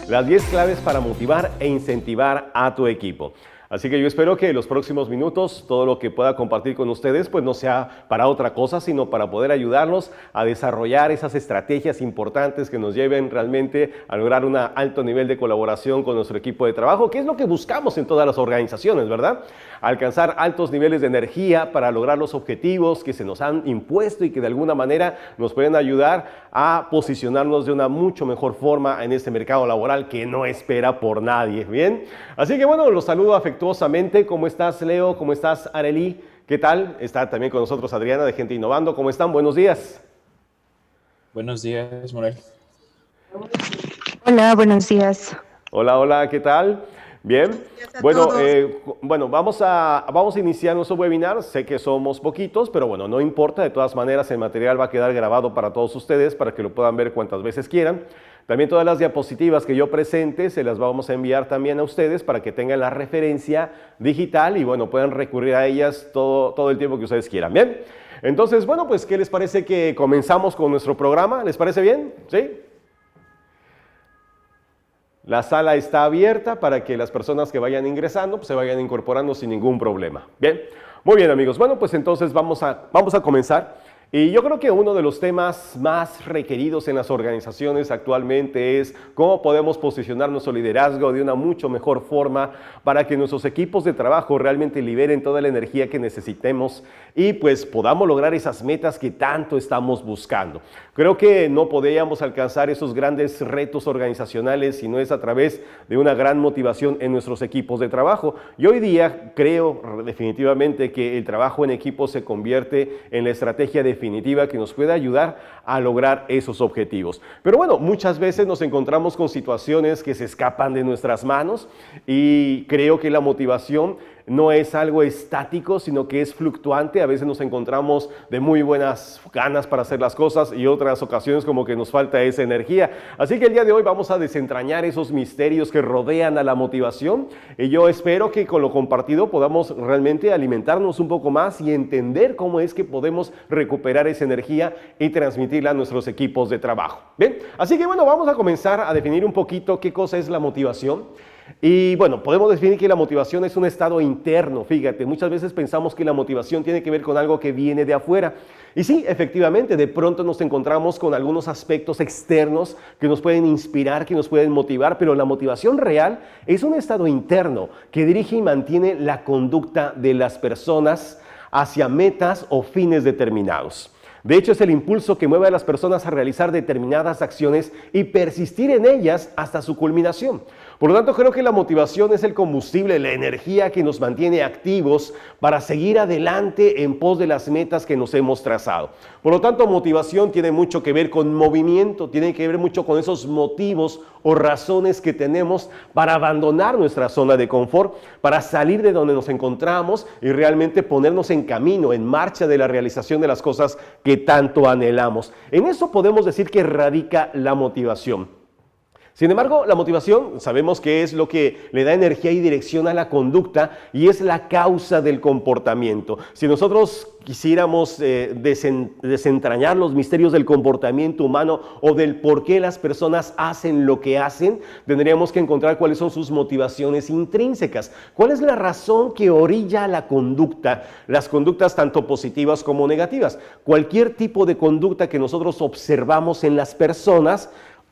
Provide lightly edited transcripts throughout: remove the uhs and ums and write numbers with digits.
las 10 claves para motivar e incentivar a tu equipo. Así que yo espero que en los próximos minutos todo lo que pueda compartir con ustedes pues no sea para otra cosa, sino para poder ayudarlos a desarrollar esas estrategias importantes que nos lleven realmente a lograr un alto nivel de colaboración con nuestro equipo de trabajo, que es lo que buscamos en todas las organizaciones, ¿verdad? Alcanzar altos niveles de energía para lograr los objetivos que se nos han impuesto y que de alguna manera nos pueden ayudar a posicionarnos de una mucho mejor forma en este mercado laboral que no espera por nadie, ¿bien? Así que bueno, los saludo afectuosamente. ¿Cómo estás, Leo? ¿Cómo estás, Arely? ¿Qué tal? Está también con nosotros Adriana de Gente Innovando. ¿Cómo están? Buenos días. Buenos días, Morel. Hola, buenos días. Hola, hola, ¿qué tal? Bien, bueno, vamos a iniciar nuestro webinar. Sé que somos poquitos, pero bueno, no importa. De todas maneras, el material va a quedar grabado para todos ustedes para que lo puedan ver cuantas veces quieran. También todas las diapositivas que yo presente se las vamos a enviar también a ustedes para que tengan la referencia digital y bueno, puedan recurrir a ellas todo el tiempo que ustedes quieran. Bien, entonces, bueno, pues, ¿qué les parece que comenzamos con nuestro programa? ¿Les parece bien? ¿Sí? La sala está abierta para que las personas que vayan ingresando pues, se vayan incorporando sin ningún problema. Bien, muy bien, amigos. Bueno, pues entonces vamos a comenzar. Y yo creo que uno de los temas más requeridos en las organizaciones actualmente es cómo podemos posicionar nuestro liderazgo de una mucho mejor forma para que nuestros equipos de trabajo realmente liberen toda la energía que necesitemos y pues podamos lograr esas metas que tanto estamos buscando. Creo que no podríamos alcanzar esos grandes retos organizacionales si no es a través de una gran motivación en nuestros equipos de trabajo. Y hoy día creo definitivamente que el trabajo en equipo se convierte en la estrategia definitiva que nos puede ayudar a lograr esos objetivos. Pero bueno, muchas veces nos encontramos con situaciones que se escapan de nuestras manos y creo que la motivación no es algo estático, sino que es fluctuante. A veces nos encontramos de muy buenas ganas para hacer las cosas y otras ocasiones como que nos falta esa energía. Así que el día de hoy vamos a desentrañar esos misterios que rodean a la motivación y yo espero que con lo compartido podamos realmente alimentarnos un poco más y entender cómo es que podemos recuperar esa energía y transmitirla a nuestros equipos de trabajo. Bien, así que bueno, vamos a comenzar a definir un poquito qué cosa es la motivación. Y bueno, podemos definir que la motivación es un estado interno. Fíjate, muchas veces pensamos que la motivación tiene que ver con algo que viene de afuera. Y sí, efectivamente, de pronto nos encontramos con algunos aspectos externos que nos pueden inspirar, que nos pueden motivar, pero la motivación real es un estado interno que dirige y mantiene la conducta de las personas hacia metas o fines determinados. De hecho, es el impulso que mueve a las personas a realizar determinadas acciones y persistir en ellas hasta su culminación. Por lo tanto, creo que la motivación es el combustible, la energía que nos mantiene activos para seguir adelante en pos de las metas que nos hemos trazado. Por lo tanto, motivación tiene mucho que ver con movimiento, tiene que ver mucho con esos motivos o razones que tenemos para abandonar nuestra zona de confort, para salir de donde nos encontramos y realmente ponernos en camino, en marcha de la realización de las cosas que tanto anhelamos. En eso podemos decir que radica la motivación. Sin embargo, la motivación sabemos que es lo que le da energía y dirección a la conducta y es la causa del comportamiento. Si nosotros quisiéramos desentrañar los misterios del comportamiento humano o del por qué las personas hacen lo que hacen, tendríamos que encontrar cuáles son sus motivaciones intrínsecas. ¿Cuál es la razón que orilla la conducta? Las conductas tanto positivas como negativas. Cualquier tipo de conducta que nosotros observamos en las personas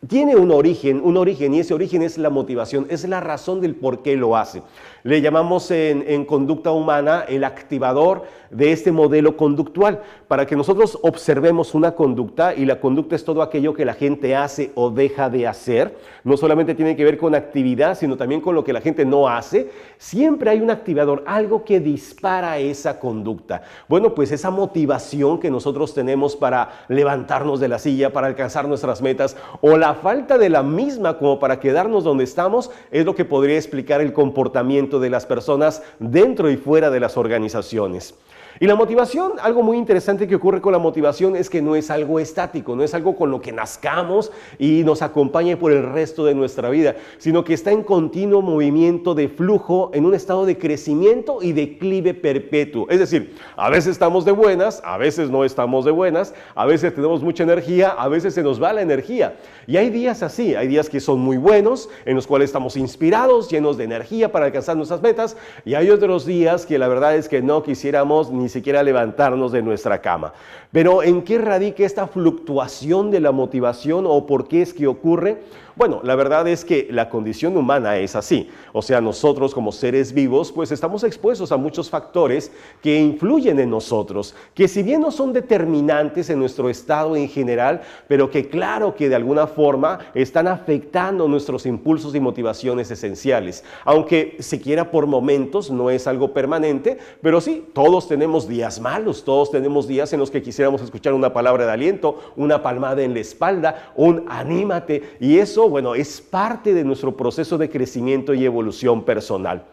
tiene un origen y ese origen es la motivación, es la razón del por qué lo hace. Le llamamos en conducta humana el activador de este modelo conductual, para que nosotros observemos una conducta, y la conducta es todo aquello que la gente hace o deja de hacer. No solamente tiene que ver con actividad, sino también con lo que la gente no hace. Siempre hay un activador, algo que dispara esa conducta. Bueno, pues esa motivación que nosotros tenemos para levantarnos de la silla, para alcanzar nuestras metas, o la falta de la misma como para quedarnos donde estamos, es lo que podría explicar el comportamiento de las personas dentro y fuera de las organizaciones. Y la motivación, algo muy interesante que ocurre con la motivación es que no es algo estático, no es algo con lo que nazcamos y nos acompañe por el resto de nuestra vida, sino que está en continuo movimiento de flujo, en un estado de crecimiento y declive perpetuo. Es decir, a veces estamos de buenas, a veces no estamos de buenas, a veces tenemos mucha energía, a veces se nos va la energía. Y hay días así, hay días que son muy buenos, en los cuales estamos inspirados, llenos de energía para alcanzar nuestras metas, y hay otros días que la verdad es que no quisiéramos ni siquiera levantarnos de nuestra cama. Pero ¿en qué radica esta fluctuación de la motivación o por qué es que ocurre? Bueno, la verdad es que la condición humana es así. O sea, nosotros como seres vivos, pues estamos expuestos a muchos factores que influyen en nosotros, que si bien no son determinantes en nuestro estado en general, pero que claro que de alguna forma están afectando nuestros impulsos y motivaciones esenciales. Aunque siquiera por momentos no es algo permanente, pero sí, todos tenemos días malos, todos tenemos días en los que quisiéramos escuchar una palabra de aliento, una palmada en la espalda, un anímate, y eso, bueno, es parte de nuestro proceso de crecimiento y evolución personal.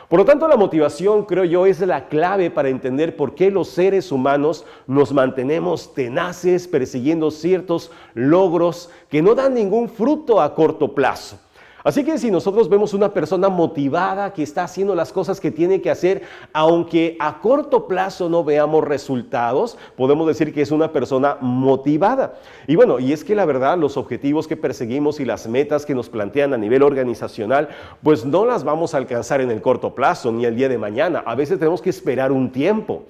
Por lo tanto, la motivación, creo yo, es la clave para entender por qué los seres humanos nos mantenemos tenaces persiguiendo ciertos logros que no dan ningún fruto a corto plazo. Así que si nosotros vemos una persona motivada que está haciendo las cosas que tiene que hacer, aunque a corto plazo no veamos resultados, podemos decir que es una persona motivada. Y bueno, y es que la verdad, los objetivos que perseguimos y las metas que nos plantean a nivel organizacional, pues no las vamos a alcanzar en el corto plazo ni el día de mañana. A veces tenemos que esperar un tiempo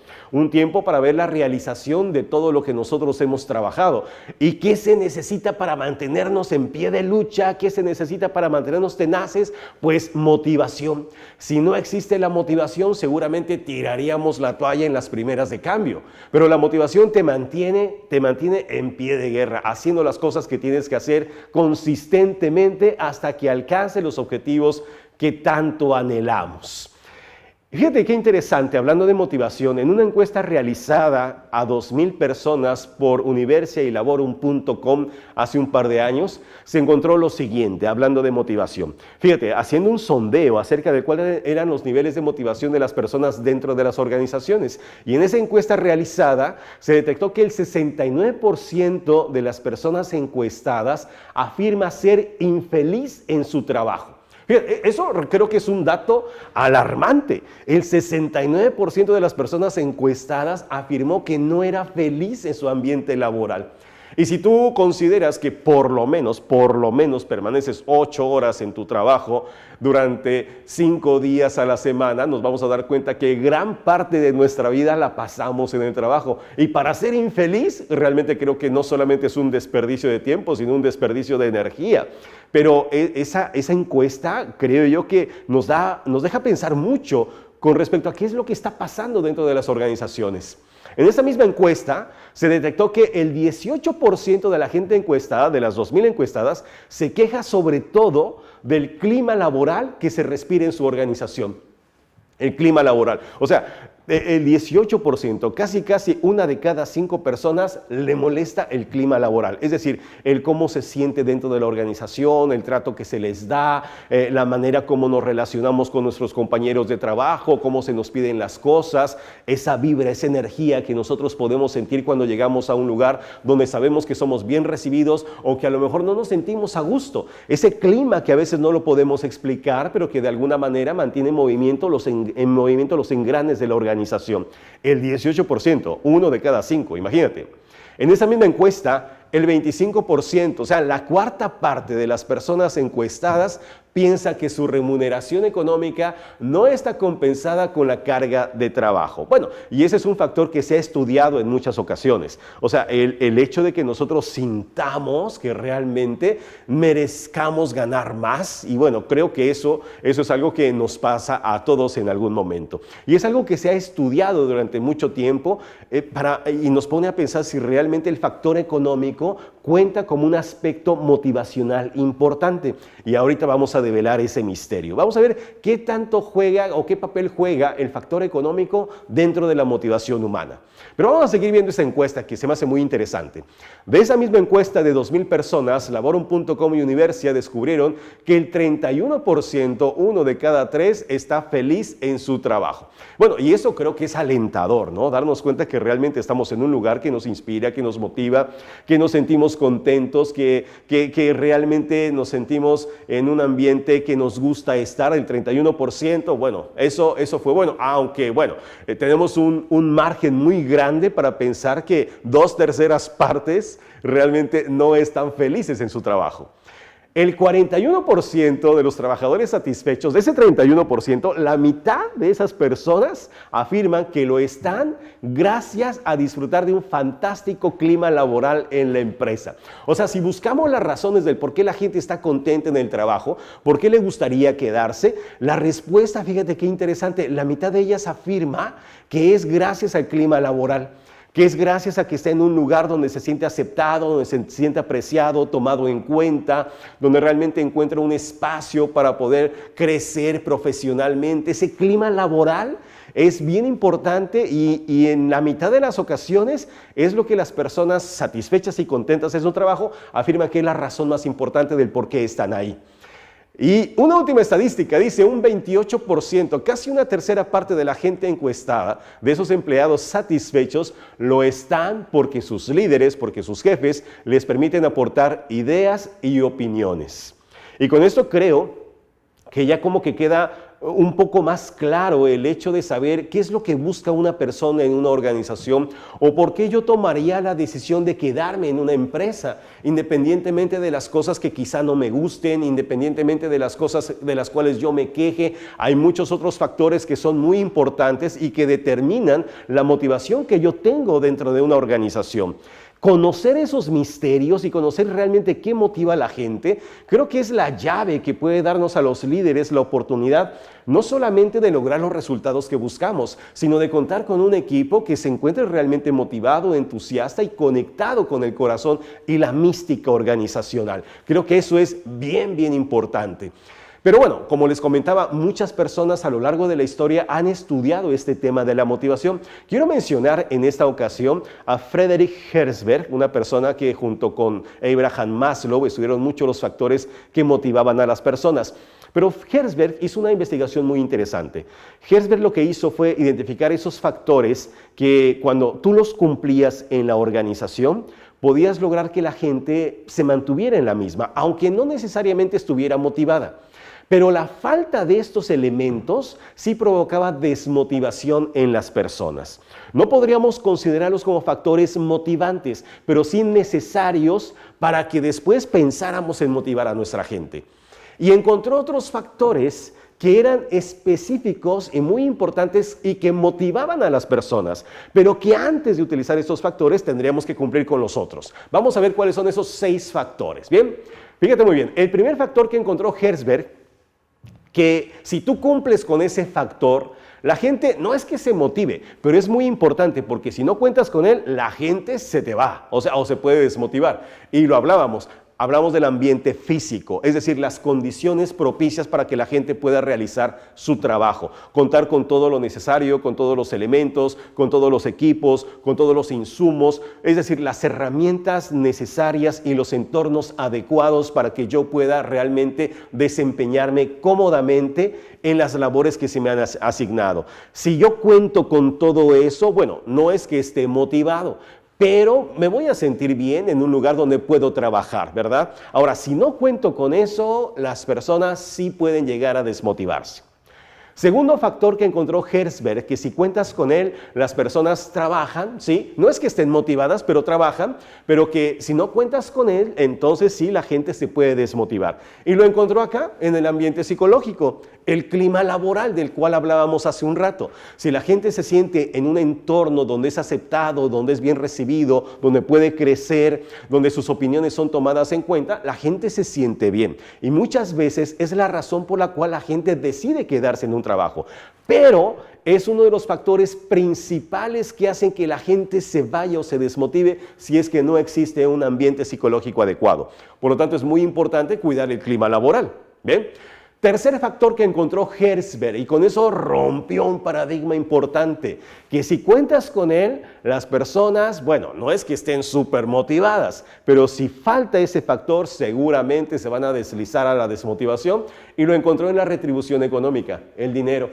para ver la realización de todo lo que nosotros hemos trabajado. ¿Y qué se necesita para mantenernos en pie de lucha? ¿Qué se necesita para mantenernos tenaces? Pues motivación. Si no existe la motivación, seguramente tiraríamos la toalla en las primeras de cambio. Pero la motivación te mantiene en pie de guerra, haciendo las cosas que tienes que hacer consistentemente hasta que alcance los objetivos que tanto anhelamos. Fíjate qué interesante, hablando de motivación, en una encuesta realizada a 2,000 personas por universiailaborum.com hace un par de años, se encontró lo siguiente, hablando de motivación. Fíjate, haciendo un sondeo acerca de cuáles eran los niveles de motivación de las personas dentro de las organizaciones. Y en esa encuesta realizada se detectó que el 69% de las personas encuestadas afirma ser infeliz en su trabajo. Eso creo que es un dato alarmante. El 69% de las personas encuestadas afirmó que no era feliz en su ambiente laboral. Y si tú consideras que por lo menos permaneces 8 horas en tu trabajo durante 5 días a la semana, nos vamos a dar cuenta que gran parte de nuestra vida la pasamos en el trabajo. Y para ser infeliz, realmente creo que no solamente es un desperdicio de tiempo, sino un desperdicio de energía. Pero esa encuesta, creo yo, que nos deja pensar mucho con respecto a qué es lo que está pasando dentro de las organizaciones. En esta misma encuesta se detectó que el 18% de la gente encuestada, de las 2,000 encuestadas, se queja sobre todo del clima laboral que se respira en su organización. El clima laboral. O sea, el 18%, casi una de cada 5 personas le molesta el clima laboral. Es decir, el cómo se siente dentro de la organización, el trato que se les da, la manera como nos relacionamos con nuestros compañeros de trabajo, cómo se nos piden las cosas, esa vibra, esa energía que nosotros podemos sentir cuando llegamos a un lugar donde sabemos que somos bien recibidos o que a lo mejor no nos sentimos a gusto. Ese clima que a veces no lo podemos explicar, pero que de alguna manera mantiene en movimiento los engranes de la organización. El 18%, 1 de cada 5, imagínate. En esa misma encuesta, el 25%, o sea, la cuarta parte de las personas encuestadas piensa que su remuneración económica no está compensada con la carga de trabajo. Bueno, y ese es un factor que se ha estudiado en muchas ocasiones. O sea, el hecho de que nosotros sintamos que realmente merezcamos ganar más, y bueno, creo que eso es algo que nos pasa a todos en algún momento. Y es algo que se ha estudiado durante mucho tiempo y nos pone a pensar si realmente el factor económico cuenta como un aspecto motivacional importante. Y ahorita vamos a develar ese misterio. Vamos a ver qué tanto juega o qué papel juega el factor económico dentro de la motivación humana. Pero vamos a seguir viendo esta encuesta que se me hace muy interesante. De esa misma encuesta de 2,000 personas, Laborum.com y Universia descubrieron que el 31%, uno de cada tres, está feliz en su trabajo. Bueno, y eso creo que es alentador, ¿no? Darnos cuenta que realmente estamos en un lugar que nos inspira, que nos motiva, que nos sentimos contentos, que realmente nos sentimos en un ambiente que nos gusta estar. El 31%, bueno, eso fue bueno, aunque bueno, tenemos un margen muy grande para pensar que 2/3 partes realmente no están felices en su trabajo. El 41% de los trabajadores satisfechos, de ese 31%, la mitad de esas personas afirman que lo están gracias a disfrutar de un fantástico clima laboral en la empresa. O sea, si buscamos las razones del por qué la gente está contenta en el trabajo, por qué le gustaría quedarse, la respuesta, fíjate qué interesante, la mitad de ellas afirma que es gracias al clima laboral, que es gracias a que está en un lugar donde se siente aceptado, donde se siente apreciado, tomado en cuenta, donde realmente encuentra un espacio para poder crecer profesionalmente. Ese clima laboral es bien importante y en la mitad de las ocasiones es lo que las personas satisfechas y contentas en su trabajo afirman que es la razón más importante del por qué están ahí. Y una última estadística dice un 28%, casi una tercera parte de la gente encuestada, de esos empleados satisfechos, lo están porque sus líderes, porque sus jefes les permiten aportar ideas y opiniones. Y con esto creo que ya como que queda un poco más claro el hecho de saber qué es lo que busca una persona en una organización o por qué yo tomaría la decisión de quedarme en una empresa, independientemente de las cosas que quizá no me gusten, independientemente de las cosas de las cuales yo me queje. Hay muchos otros factores que son muy importantes y que determinan la motivación que yo tengo dentro de una organización. Conocer esos misterios y conocer realmente qué motiva a la gente, creo que es la llave que puede darnos a los líderes la oportunidad no solamente de lograr los resultados que buscamos, sino de contar con un equipo que se encuentre realmente motivado, entusiasta y conectado con el corazón y la mística organizacional. Creo que eso es bien importante. Pero bueno, como les comentaba, muchas personas a lo largo de la historia han estudiado este tema de la motivación. Quiero mencionar en esta ocasión a Frederick Herzberg, una persona que junto con Abraham Maslow estudiaron mucho los factores que motivaban a las personas. Pero Herzberg hizo una investigación muy interesante. Herzberg lo que hizo fue identificar esos factores que cuando tú los cumplías en la organización, podías lograr que la gente se mantuviera en la misma, aunque no necesariamente estuviera motivada. Pero la falta de estos elementos sí provocaba desmotivación en las personas. No podríamos considerarlos como factores motivantes, pero sí necesarios para que después pensáramos en motivar a nuestra gente. Y encontró otros factores que eran específicos y muy importantes y que motivaban a las personas, pero que antes de utilizar estos factores tendríamos que cumplir con los otros. Vamos a ver cuáles son esos 6 factores. Bien, fíjate muy bien. El primer factor que encontró Herzberg, que si tú cumples con ese factor, la gente no es que se motive, pero es muy importante porque si no cuentas con él, la gente se te va, o se puede desmotivar. Y lo hablábamos del ambiente físico, es decir, las condiciones propicias para que la gente pueda realizar su trabajo, contar con todo lo necesario, con todos los elementos, con todos los equipos, con todos los insumos, es decir, las herramientas necesarias y los entornos adecuados para que yo pueda realmente desempeñarme cómodamente en las labores que se me han asignado. Si yo cuento con todo eso, bueno, no es que esté motivado, pero me voy a sentir bien en un lugar donde puedo trabajar, ¿verdad? Ahora, si no cuento con eso, las personas sí pueden llegar a desmotivarse. Segundo factor que encontró Herzberg, que si cuentas con él, las personas trabajan, ¿sí? No es que estén motivadas, pero trabajan, pero que si no cuentas con él, entonces sí, la gente se puede desmotivar. Y lo encontró acá, en el ambiente psicológico, el clima laboral del cual hablábamos hace un rato. Si la gente se siente en un entorno donde es aceptado, donde es bien recibido, donde puede crecer, donde sus opiniones son tomadas en cuenta, la gente se siente bien. Y muchas veces es la razón por la cual la gente decide quedarse en un trabajo. Pero es uno de los factores principales que hacen que la gente se vaya o se desmotive si es que no existe un ambiente psicológico adecuado. Por lo tanto, es muy importante cuidar el clima laboral. ¿Bien? Tercer factor que encontró Herzberg, y con eso rompió un paradigma importante, que si cuentas con él, las personas, bueno, no es que estén súper motivadas, pero si falta ese factor, seguramente se van a deslizar a la desmotivación, y lo encontró en la retribución económica, el dinero.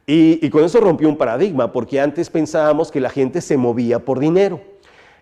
Y con eso rompió un paradigma, porque antes pensábamos que la gente se movía por dinero.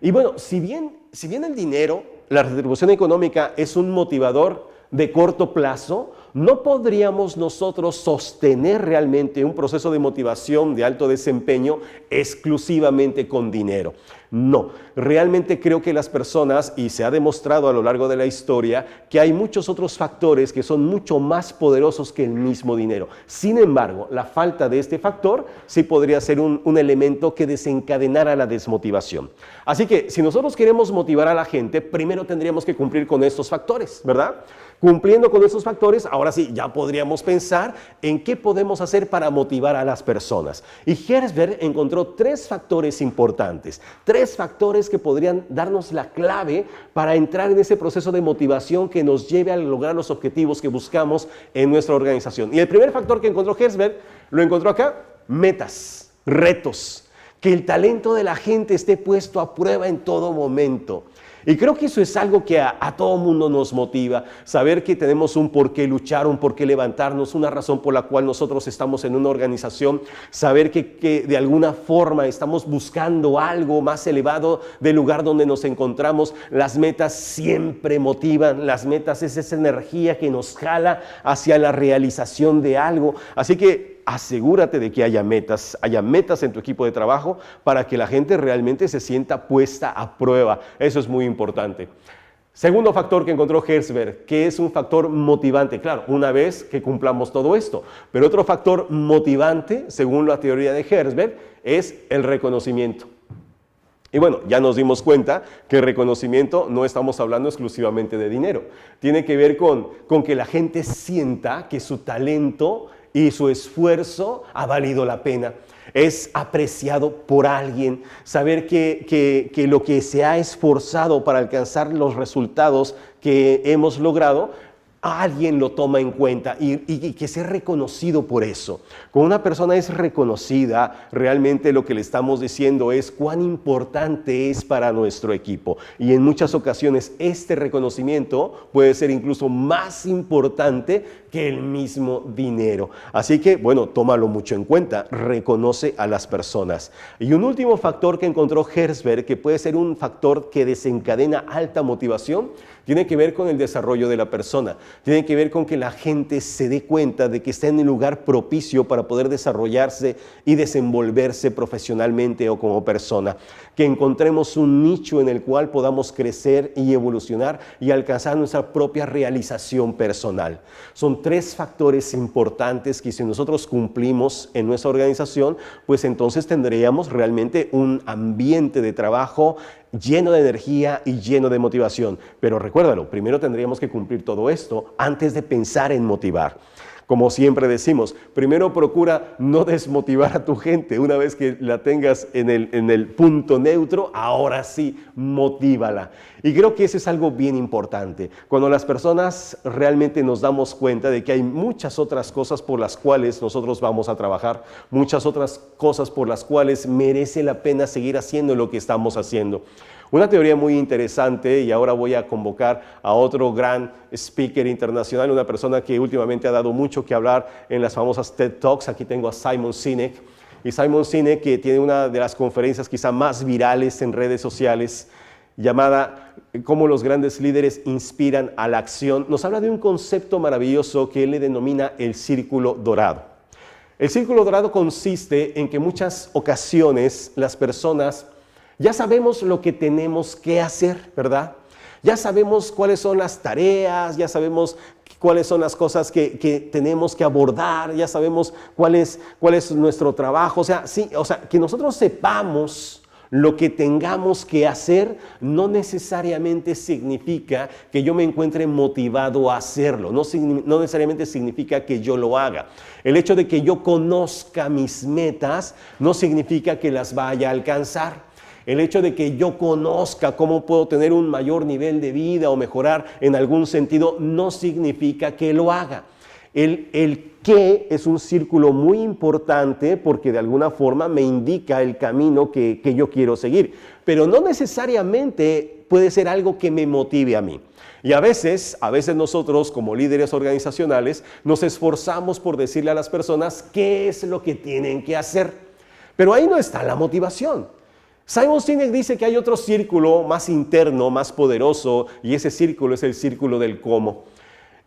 Y bueno, si bien el dinero, la retribución económica es un motivador de corto plazo, no podríamos nosotros sostener realmente un proceso de motivación de alto desempeño exclusivamente con dinero. No, realmente creo que las personas, y se ha demostrado a lo largo de la historia, que hay muchos otros factores que son mucho más poderosos que el mismo dinero. Sin embargo, la falta de este factor sí podría ser un elemento que desencadenara la desmotivación. Así que si nosotros queremos motivar a la gente, primero tendríamos que cumplir con estos factores, ¿verdad? Cumpliendo con esos factores, ahora sí, ya podríamos pensar en qué podemos hacer para motivar a las personas. Y Herzberg encontró 3 factores importantes, 3 factores que podrían darnos la clave para entrar en ese proceso de motivación que nos lleve a lograr los objetivos que buscamos en nuestra organización. Y el primer factor que encontró Herzberg, lo encontró acá: metas, retos, que el talento de la gente esté puesto a prueba en todo momento. Y creo que eso es algo que a todo mundo nos motiva, saber que tenemos un por qué luchar, un por qué levantarnos, una razón por la cual nosotros estamos en una organización, saber que de alguna forma estamos buscando algo más elevado del lugar donde nos encontramos. Las metas siempre motivan, las metas es esa energía que nos jala hacia la realización de algo. Así que asegúrate de que haya metas en tu equipo de trabajo para que la gente realmente se sienta puesta a prueba. Eso es muy importante. Segundo factor que encontró Herzberg, que es un factor motivante. Claro, una vez que cumplamos todo esto. Pero otro factor motivante, según la teoría de Herzberg, es el reconocimiento. Y bueno, ya nos dimos cuenta que el reconocimiento no estamos hablando exclusivamente de dinero. Tiene que ver con que la gente sienta que su talento y su esfuerzo ha valido la pena. Es apreciado por alguien, saber que lo que se ha esforzado para alcanzar los resultados que hemos logrado, alguien lo toma en cuenta y que sea reconocido por eso. Cuando una persona es reconocida, realmente lo que le estamos diciendo es cuán importante es para nuestro equipo. Y en muchas ocasiones este reconocimiento puede ser incluso más importante que el mismo dinero. Así que, bueno, tómalo mucho en cuenta, reconoce a las personas. Y un último factor que encontró Herzberg, que puede ser un factor que desencadena alta motivación, tiene que ver con el desarrollo de la persona. Tiene que ver con que la gente se dé cuenta de que está en un lugar propicio para poder desarrollarse y desenvolverse profesionalmente o como persona. Que encontremos un nicho en el cual podamos crecer y evolucionar y alcanzar nuestra propia realización personal. Son 3 factores importantes que si nosotros cumplimos en nuestra organización, pues entonces tendríamos realmente un ambiente de trabajo lleno de energía y lleno de motivación. Pero recuérdalo, primero tendríamos que cumplir todo esto antes de pensar en motivar. Como siempre decimos, primero procura no desmotivar a tu gente. Una vez que la tengas en el punto neutro, ahora sí, motívala. Y creo que eso es algo bien importante. Cuando las personas realmente nos damos cuenta de que hay muchas otras cosas por las cuales nosotros vamos a trabajar, muchas otras cosas por las cuales merece la pena seguir haciendo lo que estamos haciendo. Una teoría muy interesante, y ahora voy a convocar a otro gran speaker internacional, una persona que últimamente ha dado mucho que hablar en las famosas TED Talks. Aquí tengo a Simon Sinek. Y Simon Sinek, que tiene una de las conferencias quizá más virales en redes sociales, llamada Cómo los grandes líderes inspiran a la acción, nos habla de un concepto maravilloso que él le denomina el círculo dorado. El círculo dorado consiste en que muchas ocasiones las personas ya sabemos lo que tenemos que hacer, ¿verdad? Ya sabemos cuáles son las tareas, ya sabemos cuáles son las cosas que tenemos que abordar, ya sabemos cuál es nuestro trabajo. O sea, que nosotros sepamos Lo que tengamos que hacer no necesariamente significa que yo me encuentre motivado a hacerlo, no necesariamente significa que yo lo haga. El hecho de que yo conozca mis metas no significa que las vaya a alcanzar. El hecho de que yo conozca cómo puedo tener un mayor nivel de vida o mejorar en algún sentido no significa que lo haga. El qué es un círculo muy importante porque de alguna forma me indica el camino que yo quiero seguir, pero no necesariamente puede ser algo que me motive a mí. Y a veces nosotros como líderes organizacionales nos esforzamos por decirle a las personas qué es lo que tienen que hacer, pero ahí no está la motivación. Simon Sinek dice que hay otro círculo más interno, más poderoso, y ese círculo es el círculo del cómo.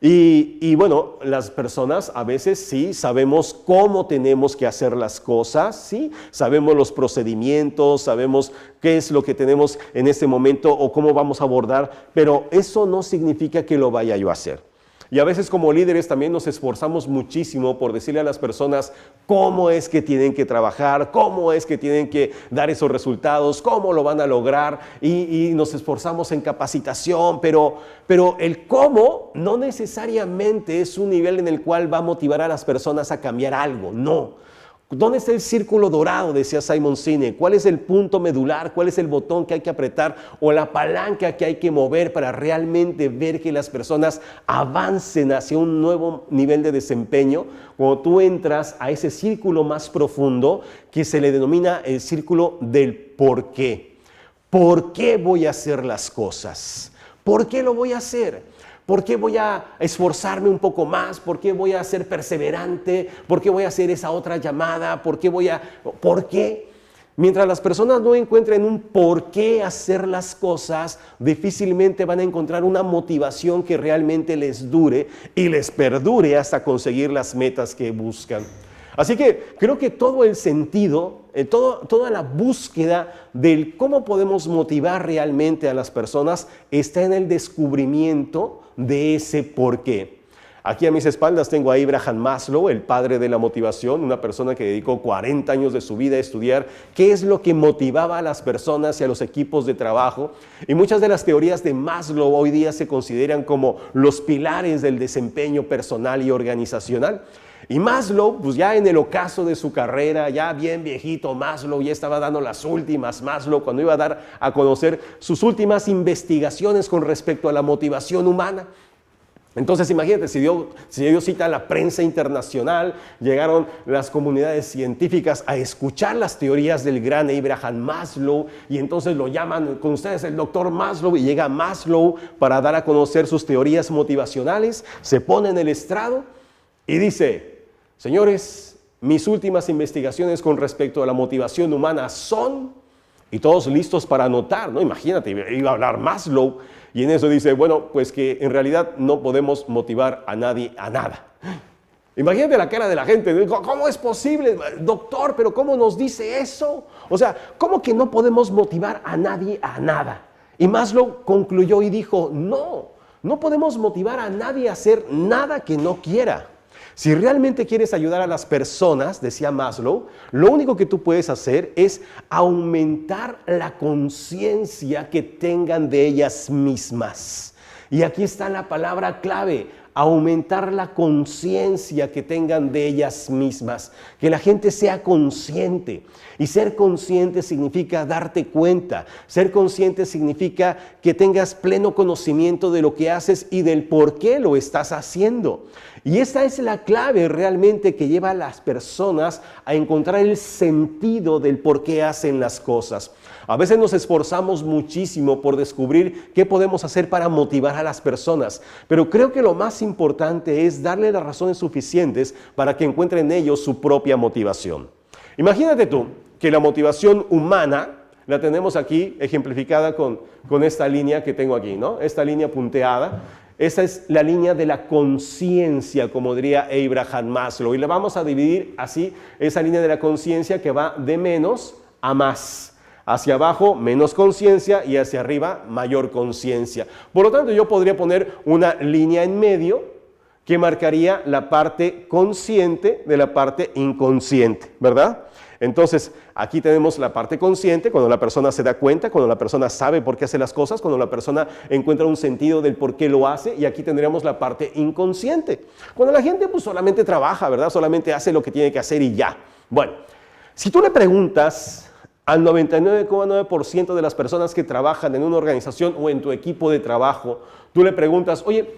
Y bueno, las personas a veces sí sabemos cómo tenemos que hacer las cosas, sí, sabemos los procedimientos, sabemos qué es lo que tenemos en este momento o cómo vamos a abordar, pero eso no significa que lo vaya yo a hacer. Y a veces como líderes también nos esforzamos muchísimo por decirle a las personas cómo es que tienen que trabajar, cómo es que tienen que dar esos resultados, cómo lo van a lograr y nos esforzamos en capacitación, pero el cómo no necesariamente es un nivel en el cual va a motivar a las personas a cambiar algo, no. ¿Dónde está el círculo dorado? Decía Simon Sinek. ¿Cuál es el punto medular? ¿Cuál es el botón que hay que apretar o la palanca que hay que mover para realmente ver que las personas avancen hacia un nuevo nivel de desempeño? Cuando tú entras a ese círculo más profundo que se le denomina el círculo del por qué. ¿Por qué voy a hacer las cosas? ¿Por qué lo voy a hacer? ¿Por qué voy a esforzarme un poco más? ¿Por qué voy a ser perseverante? ¿Por qué voy a hacer esa otra llamada? ¿Por qué? Mientras las personas no encuentren un por qué hacer las cosas, difícilmente van a encontrar una motivación que realmente les dure y les perdure hasta conseguir las metas que buscan. Así que creo que todo el sentido, toda la búsqueda del cómo podemos motivar realmente a las personas está en el descubrimiento de ese por qué. Aquí a mis espaldas tengo a Abraham Maslow, el padre de la motivación, una persona que dedicó 40 años de su vida a estudiar qué es lo que motivaba a las personas y a los equipos de trabajo. Y muchas de las teorías de Maslow hoy día se consideran como los pilares del desempeño personal y organizacional. Y Maslow, pues ya en el ocaso de su carrera, ya bien viejito Maslow, ya estaba dando las últimas Maslow, cuando iba a dar a conocer sus últimas investigaciones con respecto a la motivación humana. Entonces imagínate, se dio cita a la prensa internacional, llegaron las comunidades científicas a escuchar las teorías del gran Abraham Maslow y entonces lo llaman con ustedes el doctor Maslow y llega Maslow para dar a conocer sus teorías motivacionales, se pone en el estrado y dice: señores, mis últimas investigaciones con respecto a la motivación humana son, y todos listos para anotar, ¿no? Imagínate, iba a hablar Maslow, y en eso dice, bueno, pues que en realidad no podemos motivar a nadie a nada. Imagínate la cara de la gente, ¿cómo es posible? Doctor, pero ¿cómo nos dice eso? O sea, ¿cómo que no podemos motivar a nadie a nada? Y Maslow concluyó y dijo, no podemos motivar a nadie a hacer nada que no quiera. Si realmente quieres ayudar a las personas, decía Maslow, lo único que tú puedes hacer es aumentar la conciencia que tengan de ellas mismas. Y aquí está la palabra clave, aumentar la conciencia que tengan de ellas mismas, que la gente sea consciente. Y ser consciente significa darte cuenta, ser consciente significa que tengas pleno conocimiento de lo que haces y del por qué lo estás haciendo. Y esta es la clave realmente que lleva a las personas a encontrar el sentido del por qué hacen las cosas. A veces nos esforzamos muchísimo por descubrir qué podemos hacer para motivar a las personas, pero creo que lo más importante es darle las razones suficientes para que encuentren ellos su propia motivación. Imagínate tú que la motivación humana la tenemos aquí ejemplificada con esta línea que tengo aquí, ¿no? Esta línea punteada. Esa es la línea de la conciencia, como diría Abraham Maslow. Y la vamos a dividir así, esa línea de la conciencia que va de menos a más. Hacia abajo, menos conciencia, y hacia arriba, mayor conciencia. Por lo tanto, yo podría poner una línea en medio que marcaría la parte consciente de la parte inconsciente, ¿verdad? Entonces, aquí tenemos la parte consciente, cuando la persona se da cuenta, cuando la persona sabe por qué hace las cosas, cuando la persona encuentra un sentido del por qué lo hace, y aquí tendríamos la parte inconsciente, cuando la gente pues solamente trabaja, ¿verdad? Solamente hace lo que tiene que hacer y ya. Bueno, si tú le preguntas al 99,9% de las personas que trabajan en una organización o en tu equipo de trabajo, tú le preguntas, oye,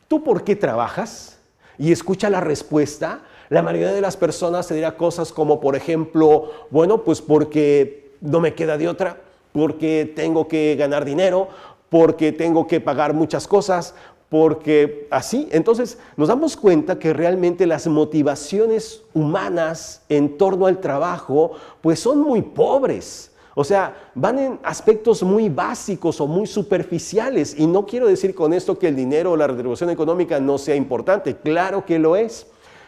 ¿tú por qué trabajas? Y escucha la respuesta. La mayoría de las personas te dirá cosas como, por ejemplo, bueno, pues porque no me queda de otra, porque tengo que ganar dinero, porque tengo que pagar muchas cosas, porque así. Entonces nos damos cuenta que realmente las motivaciones humanas en torno al trabajo pues son muy pobres. O sea, van en aspectos muy básicos o muy superficiales, y no quiero decir con esto que el dinero o la retribución económica no sea importante, claro que lo es.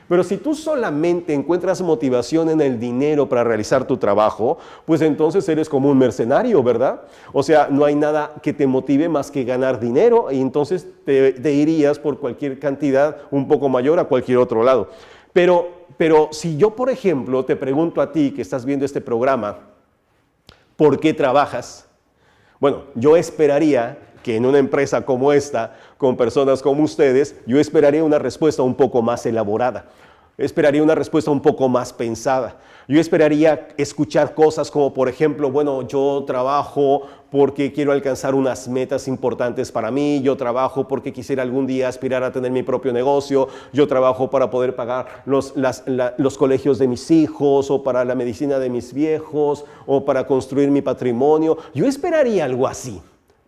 Pero si tú solamente encuentras motivación en el dinero para realizar tu trabajo, pues entonces eres como un mercenario, ¿verdad? O sea, no hay nada que te motive más que ganar dinero, y entonces te irías por cualquier cantidad un poco mayor a cualquier otro lado. Pero si yo, por ejemplo, te pregunto a ti que estás viendo este programa, ¿por qué trabajas? Bueno, yo esperaría que en una empresa como esta, con personas como ustedes, yo esperaría una respuesta un poco más elaborada. Esperaría una respuesta un poco más pensada. Yo esperaría escuchar cosas como, por ejemplo, bueno, yo trabajo porque quiero alcanzar unas metas importantes para mí, yo trabajo porque quisiera algún día aspirar a tener mi propio negocio, yo trabajo para poder pagar los colegios de mis hijos, o para la medicina de mis viejos, o para construir mi patrimonio. Yo esperaría algo así.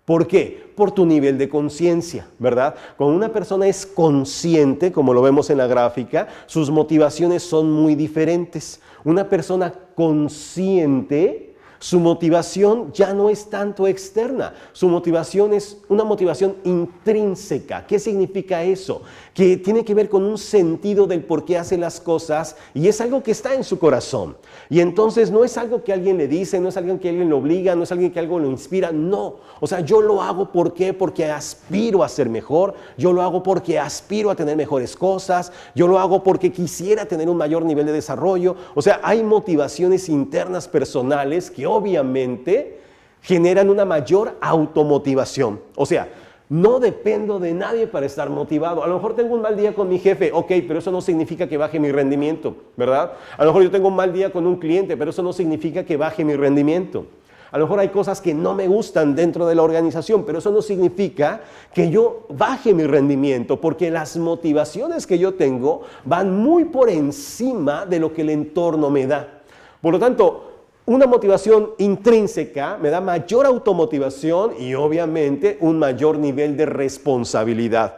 ¿Por qué? Por tu nivel de conciencia, ¿verdad? Cuando una persona es consciente, como lo vemos en la gráfica, sus motivaciones son muy diferentes. Una persona consciente, su motivación ya no es tanto externa, su motivación es una motivación intrínseca. ¿Qué significa eso? Que tiene que ver con un sentido del por qué hace las cosas, y es algo que está en su corazón. Y entonces no es algo que alguien le dice, no es algo que alguien lo obliga, no es algo que algo lo inspira, no. O sea, yo lo hago porque aspiro a ser mejor, yo lo hago porque aspiro a tener mejores cosas, yo lo hago porque quisiera tener un mayor nivel de desarrollo. O sea, hay motivaciones internas personales que obviamente generan una mayor automotivación. O sea, no dependo de nadie para estar motivado. A lo mejor tengo un mal día con mi jefe, ok, pero eso no significa que baje mi rendimiento, ¿verdad? A lo mejor yo tengo un mal día con un cliente, pero eso no significa que baje mi rendimiento. A lo mejor hay cosas que no me gustan dentro de la organización, pero eso no significa que yo baje mi rendimiento, porque las motivaciones que yo tengo van muy por encima de lo que el entorno me da. Por lo tanto, una motivación intrínseca me da mayor automotivación y obviamente un mayor nivel de responsabilidad.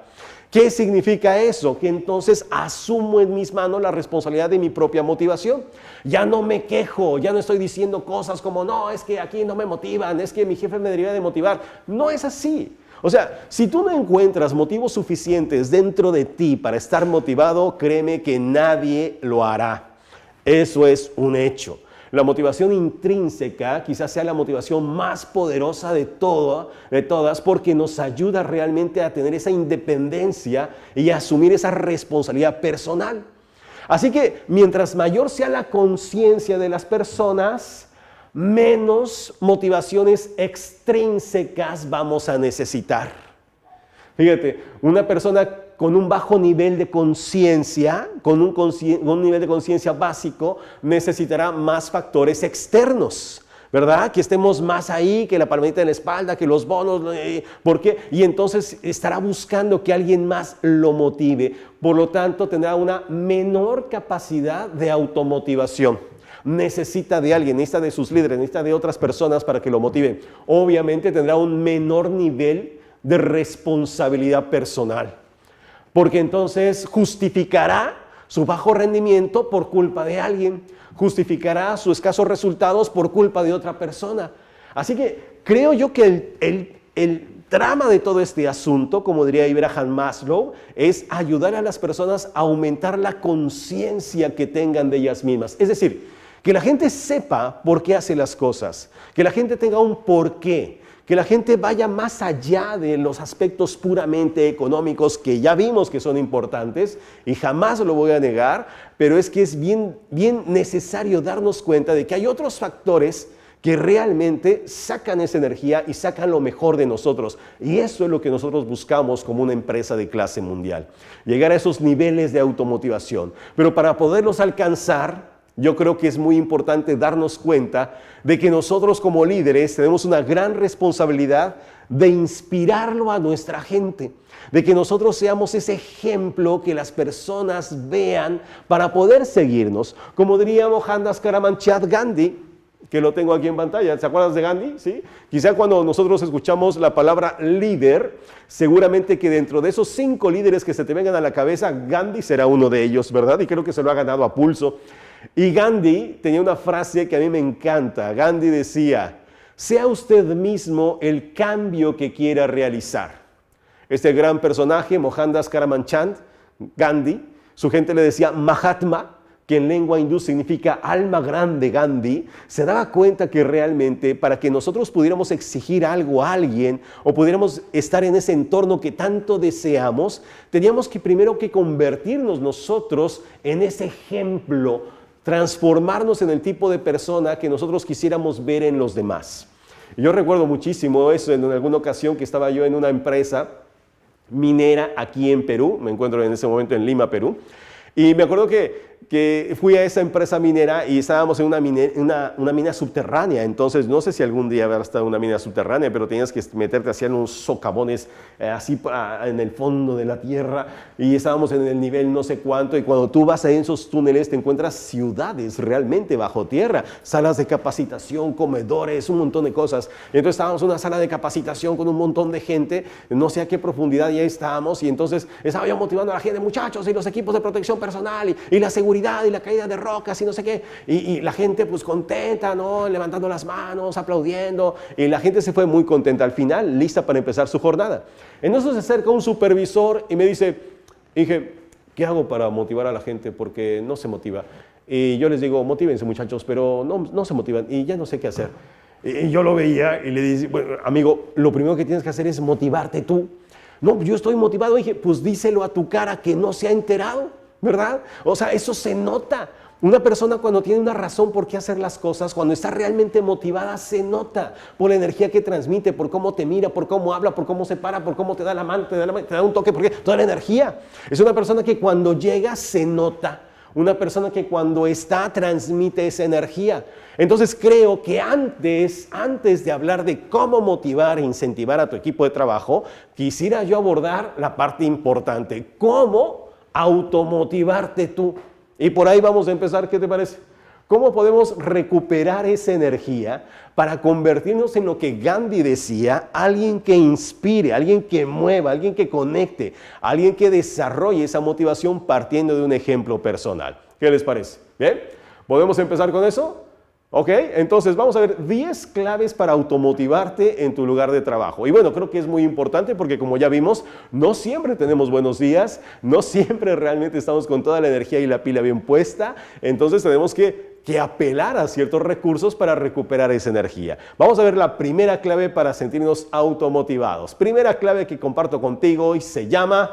¿Qué significa eso? Que entonces asumo en mis manos la responsabilidad de mi propia motivación. Ya no me quejo, ya no estoy diciendo cosas como, no, es que aquí no me motivan, es que mi jefe me debería de motivar. No es así. O sea, si tú no encuentras motivos suficientes dentro de ti para estar motivado, créeme que nadie lo hará. Eso es un hecho. La motivación intrínseca quizás sea la motivación más poderosa de todas, porque nos ayuda realmente a tener esa independencia y a asumir esa responsabilidad personal. Así que mientras mayor sea la conciencia de las personas, menos motivaciones extrínsecas vamos a necesitar. Fíjate, una persona con un bajo nivel de conciencia, con un nivel de conciencia básico, necesitará más factores externos, ¿verdad? Que estemos más ahí, que la palmadita en la espalda, que los bonos, ¿por qué? Y entonces estará buscando que alguien más lo motive. Por lo tanto, tendrá una menor capacidad de automotivación. Necesita de alguien, necesita de sus líderes, necesita de otras personas para que lo motiven. Obviamente tendrá un menor nivel de responsabilidad personal, porque entonces justificará su bajo rendimiento por culpa de alguien, justificará sus escasos resultados por culpa de otra persona. Así que creo yo que el trama de todo este asunto, como diría Abraham Maslow, es ayudar a las personas a aumentar la conciencia que tengan de ellas mismas. Es decir, que la gente sepa por qué hace las cosas, que la gente tenga un porqué, que la gente vaya más allá de los aspectos puramente económicos que ya vimos que son importantes y jamás lo voy a negar, pero es que es bien necesario darnos cuenta de que hay otros factores que realmente sacan esa energía y sacan lo mejor de nosotros. Y eso es lo que nosotros buscamos como una empresa de clase mundial, llegar a esos niveles de automotivación. Pero para poderlos alcanzar, yo creo que es muy importante darnos cuenta de que nosotros como líderes tenemos una gran responsabilidad de inspirarlo a nuestra gente, de que nosotros seamos ese ejemplo que las personas vean para poder seguirnos. Como diría Mohandas Karamchand Gandhi, que lo tengo aquí en pantalla, ¿se acuerdan de Gandhi? ¿Sí? Quizá cuando nosotros escuchamos la palabra líder, seguramente que dentro de esos 5 líderes que se te vengan a la cabeza, Gandhi será uno de ellos, ¿verdad? Y creo que se lo ha ganado a pulso. Y Gandhi tenía una frase que a mí me encanta. Gandhi decía: sea usted mismo el cambio que quiera realizar. Este gran personaje, Mohandas Karamchand Gandhi, su gente le decía Mahatma, que en lengua hindú significa alma grande Gandhi, se daba cuenta que realmente para que nosotros pudiéramos exigir algo a alguien o pudiéramos estar en ese entorno que tanto deseamos, teníamos que primero que convertirnos nosotros en ese ejemplo, transformarnos en el tipo de persona que nosotros quisiéramos ver en los demás. Yo recuerdo muchísimo eso en alguna ocasión que estaba yo en una empresa minera aquí en Perú, me encuentro en ese momento en Lima, Perú, y me acuerdo que fui a esa empresa minera y estábamos en una mina subterránea. Entonces, no sé si algún día habrá estado en una mina subterránea, pero tenías que meterte hacia unos socavones así en el fondo de la tierra y estábamos en el nivel no sé cuánto, y cuando tú vas ahí en esos túneles te encuentras ciudades realmente bajo tierra, salas de capacitación, comedores, un montón de cosas. Y entonces estábamos en una sala de capacitación con un montón de gente, no sé a qué profundidad ya estábamos, y entonces estaba yo motivando a la gente, muchachos, y los equipos de protección personal y la seguridad y la caída de rocas y no sé qué, y la gente pues contenta, ¿no? Levantando las manos, aplaudiendo, y la gente se fue muy contenta al final, lista para empezar su jornada. Entonces se acerca un supervisor y me dice, dije, ¿qué hago para motivar a la gente? Porque no se motiva. Y yo les digo, motívense muchachos, pero no se motivan y ya no sé qué hacer. Y yo lo veía y le dije, bueno, amigo, lo primero que tienes que hacer es motivarte tú. No, yo estoy motivado. Dije, pues díselo a tu cara que no se ha enterado, ¿verdad? O sea, eso se nota. Una persona cuando tiene una razón por qué hacer las cosas, cuando está realmente motivada, se nota por la energía que transmite, por cómo te mira, por cómo habla, por cómo se para, por cómo te da la mano, te da un toque, porque toda la energía. Es una persona que cuando llega se nota. Una persona que cuando está transmite esa energía. Entonces creo que antes de hablar de cómo motivar e incentivar a tu equipo de trabajo, quisiera yo abordar la parte importante, cómo automotivarte tú. Y por ahí vamos a empezar, ¿qué te parece? ¿Cómo podemos recuperar esa energía para convertirnos en lo que Gandhi decía, alguien que inspire, alguien que mueva, alguien que conecte, alguien que desarrolle esa motivación partiendo de un ejemplo personal? ¿Qué les parece? ¿Bien? ¿Podemos empezar con eso? Ok, entonces vamos a ver 10 claves para automotivarte en tu lugar de trabajo. Y bueno, creo que es muy importante porque como ya vimos, no siempre tenemos buenos días, no siempre realmente estamos con toda la energía y la pila bien puesta, entonces tenemos que apelar a ciertos recursos para recuperar esa energía. Vamos a ver la primera clave para sentirnos automotivados. Primera clave que comparto contigo hoy se llama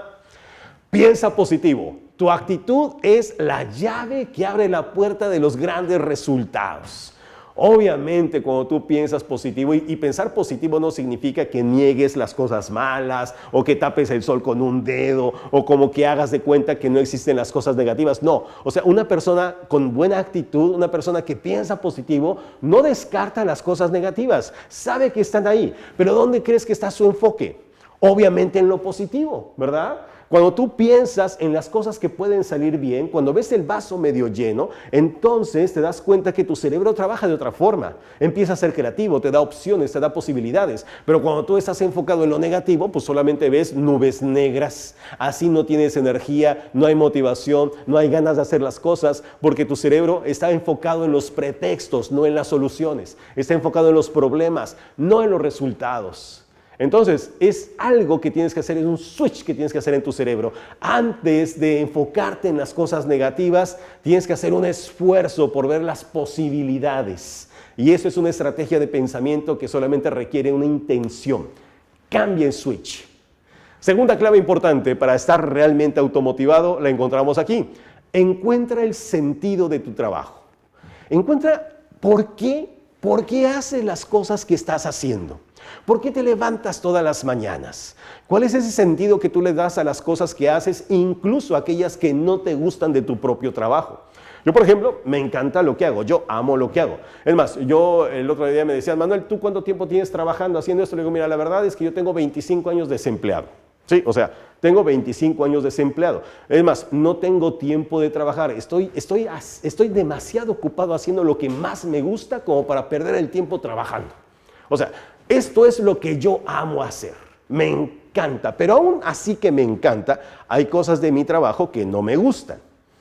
piensa positivo. Tu actitud es la llave que abre la puerta de los grandes resultados. Obviamente, cuando tú piensas positivo, y pensar positivo no significa que niegues las cosas malas, o que tapes el sol con un dedo, o como que hagas de cuenta que no existen las cosas negativas. No, o sea, una persona con buena actitud, una persona que piensa positivo, no descarta las cosas negativas, sabe que están ahí, pero ¿dónde crees que está su enfoque? Obviamente en lo positivo, ¿verdad? Cuando tú piensas en las cosas que pueden salir bien, cuando ves el vaso medio lleno, entonces te das cuenta que tu cerebro trabaja de otra forma. Empieza a ser creativo, te da opciones, te da posibilidades. Pero cuando tú estás enfocado en lo negativo, pues solamente ves nubes negras. Así no tienes energía, no hay motivación, no hay ganas de hacer las cosas, porque tu cerebro está enfocado en los pretextos, no en las soluciones. Está enfocado en los problemas, no en los resultados. Entonces, es algo que tienes que hacer, es un switch que tienes que hacer en tu cerebro. Antes de enfocarte en las cosas negativas, tienes que hacer un esfuerzo por ver las posibilidades. Y eso es una estrategia de pensamiento que solamente requiere una intención. Cambia el switch. Segunda clave importante para estar realmente automotivado, la encontramos aquí. Encuentra el sentido de tu trabajo. Encuentra por qué haces las cosas que estás haciendo. ¿Por qué te levantas todas las mañanas? ¿Cuál es ese sentido que tú le das a las cosas que haces, incluso aquellas que no te gustan de tu propio trabajo? Yo, por ejemplo, me encanta lo que hago, yo amo lo que hago. Es más, yo el otro día me decían, Manuel, ¿tú cuánto tiempo tienes trabajando haciendo esto? Le digo, mira, la verdad es que yo tengo 25 años desempleado. Sí, o sea, tengo 25 años desempleado. Es más, no tengo tiempo de trabajar. Estoy demasiado ocupado haciendo lo que más me gusta como para perder el tiempo trabajando. O sea, esto es lo que yo amo hacer. Me encanta, pero aún así que me encanta, hay cosas de mi trabajo que no me gustan.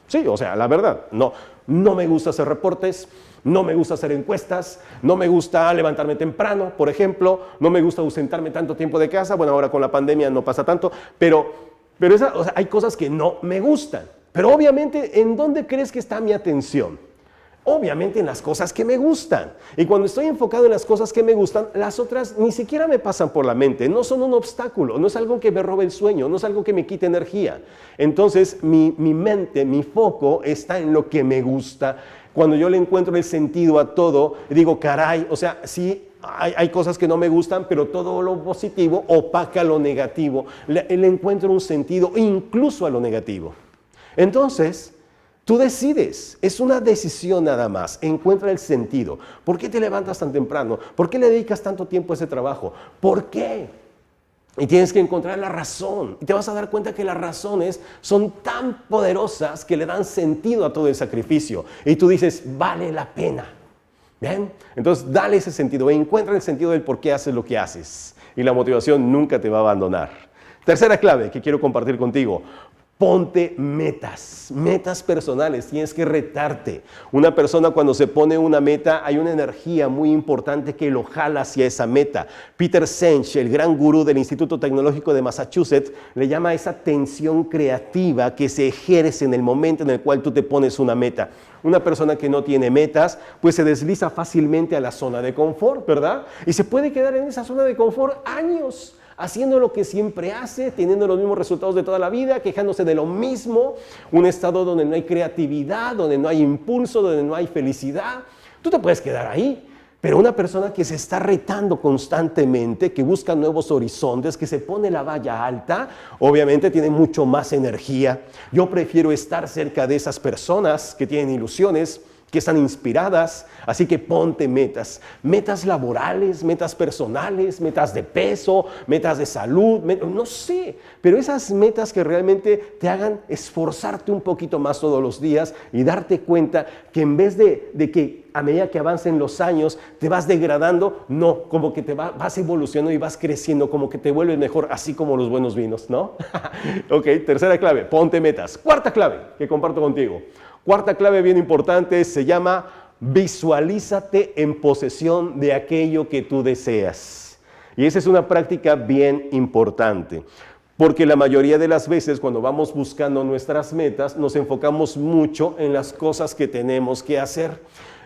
Sí, o sea, la verdad, no me gusta hacer reportes, no me gusta hacer encuestas, no me gusta levantarme temprano, por ejemplo, no me gusta ausentarme tanto tiempo de casa. Bueno, ahora con la pandemia no pasa tanto, pero o sea, hay cosas que no me gustan. Pero obviamente, ¿en dónde crees que está mi atención? Obviamente en las cosas que me gustan. Y cuando estoy enfocado en las cosas que me gustan, las otras ni siquiera me pasan por la mente, no son un obstáculo, no es algo que me robe el sueño, no es algo que me quite energía. Entonces mi mente, mi foco está en lo que me gusta. Cuando yo le encuentro el sentido a todo, digo, caray, o sea, sí, hay cosas que no me gustan, pero todo lo positivo opaca lo negativo. Le encuentro un sentido incluso a lo negativo. Entonces, tú decides, es una decisión nada más, encuentra el sentido. ¿Por qué te levantas tan temprano? ¿Por qué le dedicas tanto tiempo a ese trabajo? ¿Por qué? Y tienes que encontrar la razón. Y te vas a dar cuenta que las razones son tan poderosas que le dan sentido a todo el sacrificio. Y tú dices, vale la pena. ¿Bien? Entonces, dale ese sentido, encuentra el sentido del por qué haces lo que haces. Y la motivación nunca te va a abandonar. Tercera clave que quiero compartir contigo. Ponte metas personales, tienes que retarte. Una persona cuando se pone una meta, hay una energía muy importante que lo jala hacia esa meta. Peter Senge, el gran gurú del Instituto Tecnológico de Massachusetts, le llama a esa tensión creativa que se ejerce en el momento en el cual tú te pones una meta. Una persona que no tiene metas, pues se desliza fácilmente a la zona de confort, ¿verdad? Y se puede quedar en esa zona de confort años, haciendo lo que siempre hace, teniendo los mismos resultados de toda la vida, quejándose de lo mismo, un estado donde no hay creatividad, donde no hay impulso, donde no hay felicidad. Tú te puedes quedar ahí, pero una persona que se está retando constantemente, que busca nuevos horizontes, que se pone la valla alta, obviamente tiene mucho más energía. Yo prefiero estar cerca de esas personas que tienen ilusiones, que están inspiradas, así que ponte metas laborales, metas personales, metas de peso, metas de salud, no sé, pero esas metas que realmente te hagan esforzarte un poquito más todos los días y darte cuenta que en vez de que a medida que avancen los años te vas degradando, no, como que vas evolucionando y vas creciendo, como que te vuelves mejor, así como los buenos vinos, ¿no? Ok, tercera clave, ponte metas. Cuarta clave que comparto contigo. Cuarta clave bien importante se llama visualízate en posesión de aquello que tú deseas. Y esa es una práctica bien importante, porque la mayoría de las veces cuando vamos buscando nuestras metas nos enfocamos mucho en las cosas que tenemos que hacer.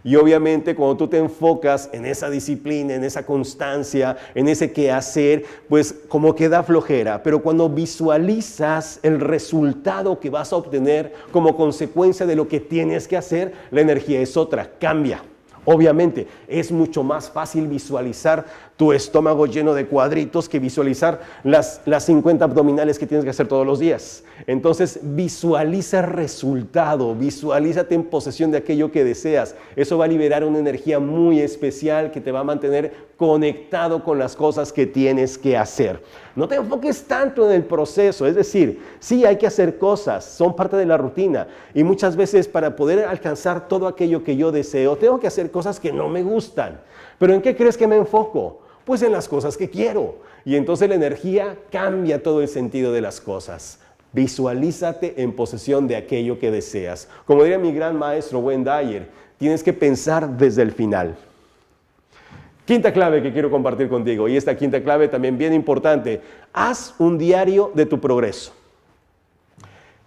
Y obviamente cuando tú te enfocas en esa disciplina, en esa constancia, en ese quehacer, pues como que da flojera. Pero cuando visualizas el resultado que vas a obtener como consecuencia de lo que tienes que hacer, la energía es otra, cambia. Obviamente es mucho más fácil visualizar tu estómago lleno de cuadritos que visualizar las 50 abdominales que tienes que hacer todos los días. Entonces visualiza el resultado, visualízate en posesión de aquello que deseas. Eso va a liberar una energía muy especial que te va a mantener conectado con las cosas que tienes que hacer. No te enfoques tanto en el proceso, es decir, sí hay que hacer cosas, son parte de la rutina y muchas veces para poder alcanzar todo aquello que yo deseo, tengo que hacer cosas que no me gustan. ¿Pero en qué crees que me enfoco? Pues en las cosas que quiero. Y entonces la energía cambia todo el sentido de las cosas. Visualízate en posesión de aquello que deseas. Como diría mi gran maestro Wayne Dyer, tienes que pensar desde el final. Quinta clave que quiero compartir contigo, y esta quinta clave también bien importante, haz un diario de tu progreso.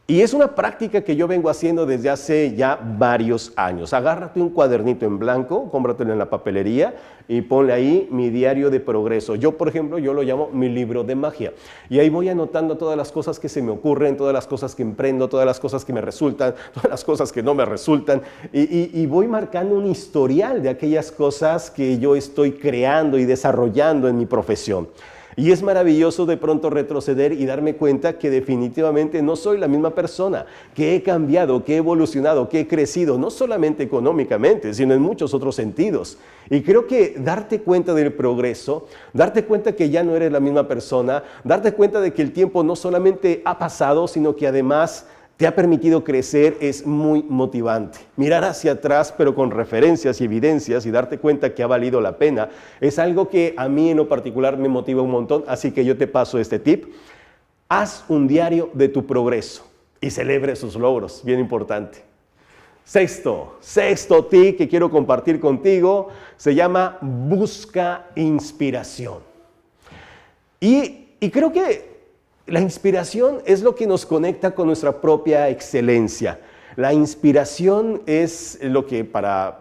Y es una práctica que yo vengo haciendo desde hace ya varios años. Agárrate un cuadernito en blanco, cómpratelo en la papelería y ponle ahí mi diario de progreso. Yo, por ejemplo, yo lo llamo mi libro de magia. Y ahí voy anotando todas las cosas que se me ocurren, todas las cosas que emprendo, todas las cosas que me resultan, todas las cosas que no me resultan. Y voy marcando un historial de aquellas cosas que yo estoy creando y desarrollando en mi profesión. Y es maravilloso de pronto retroceder y darme cuenta que definitivamente no soy la misma persona, que he cambiado, que he evolucionado, que he crecido, no solamente económicamente, sino en muchos otros sentidos. Y creo que darte cuenta del progreso, darte cuenta que ya no eres la misma persona, darte cuenta de que el tiempo no solamente ha pasado, sino que además te ha permitido crecer, es muy motivante. Mirar hacia atrás, pero con referencias y evidencias y darte cuenta que ha valido la pena, es algo que a mí en lo particular me motiva un montón, así que yo te paso este tip. Haz un diario de tu progreso y celebre sus logros, bien importante. Sexto tip que quiero compartir contigo se llama busca inspiración. Y creo que la inspiración es lo que nos conecta con nuestra propia excelencia. La inspiración es lo que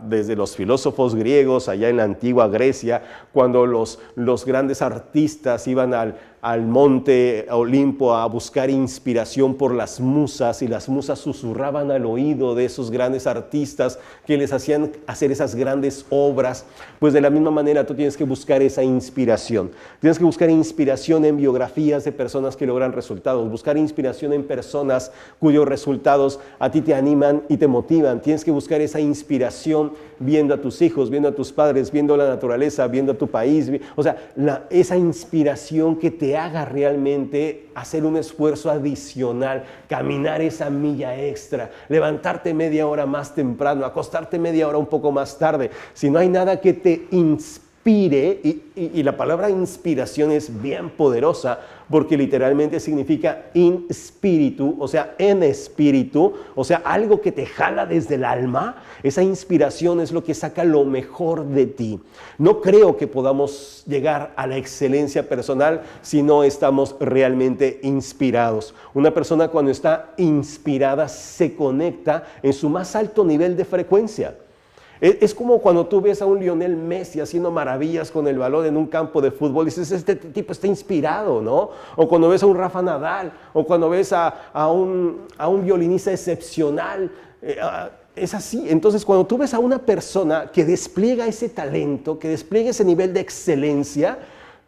desde los filósofos griegos, allá en la antigua Grecia, cuando los grandes artistas iban al monte Olimpo a buscar inspiración por las musas, y las musas susurraban al oído de esos grandes artistas que les hacían hacer esas grandes obras, pues de la misma manera tú tienes que buscar esa inspiración. Tienes que buscar inspiración en biografías de personas que logran resultados, buscar inspiración en personas cuyos resultados a ti te animan y te motivan. Tienes que buscar esa inspiración viendo a tus hijos, viendo a tus padres, viendo la naturaleza, viendo a tu país. O sea, esa inspiración que te haga realmente hacer un esfuerzo adicional, caminar esa milla extra, levantarte media hora más temprano, acostarte media hora un poco más tarde. Si no hay nada que te inspire, y la palabra inspiración es bien poderosa porque literalmente significa in spiritu, o sea, en espíritu, o sea, algo que te jala desde el alma. Esa inspiración es lo que saca lo mejor de ti. No creo que podamos llegar a la excelencia personal si no estamos realmente inspirados. Una persona cuando está inspirada se conecta en su más alto nivel de frecuencia. Es como cuando tú ves a un Lionel Messi haciendo maravillas con el balón en un campo de fútbol y dices, este tipo está inspirado, ¿no? O cuando ves a un Rafa Nadal, o cuando ves a un violinista excepcional, es así. Entonces, cuando tú ves a una persona que despliega ese talento, que despliega ese nivel de excelencia,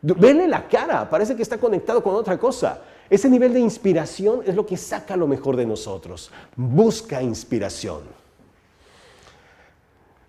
vele la cara, parece que está conectado con otra cosa. Ese nivel de inspiración es lo que saca lo mejor de nosotros. Busca inspiración.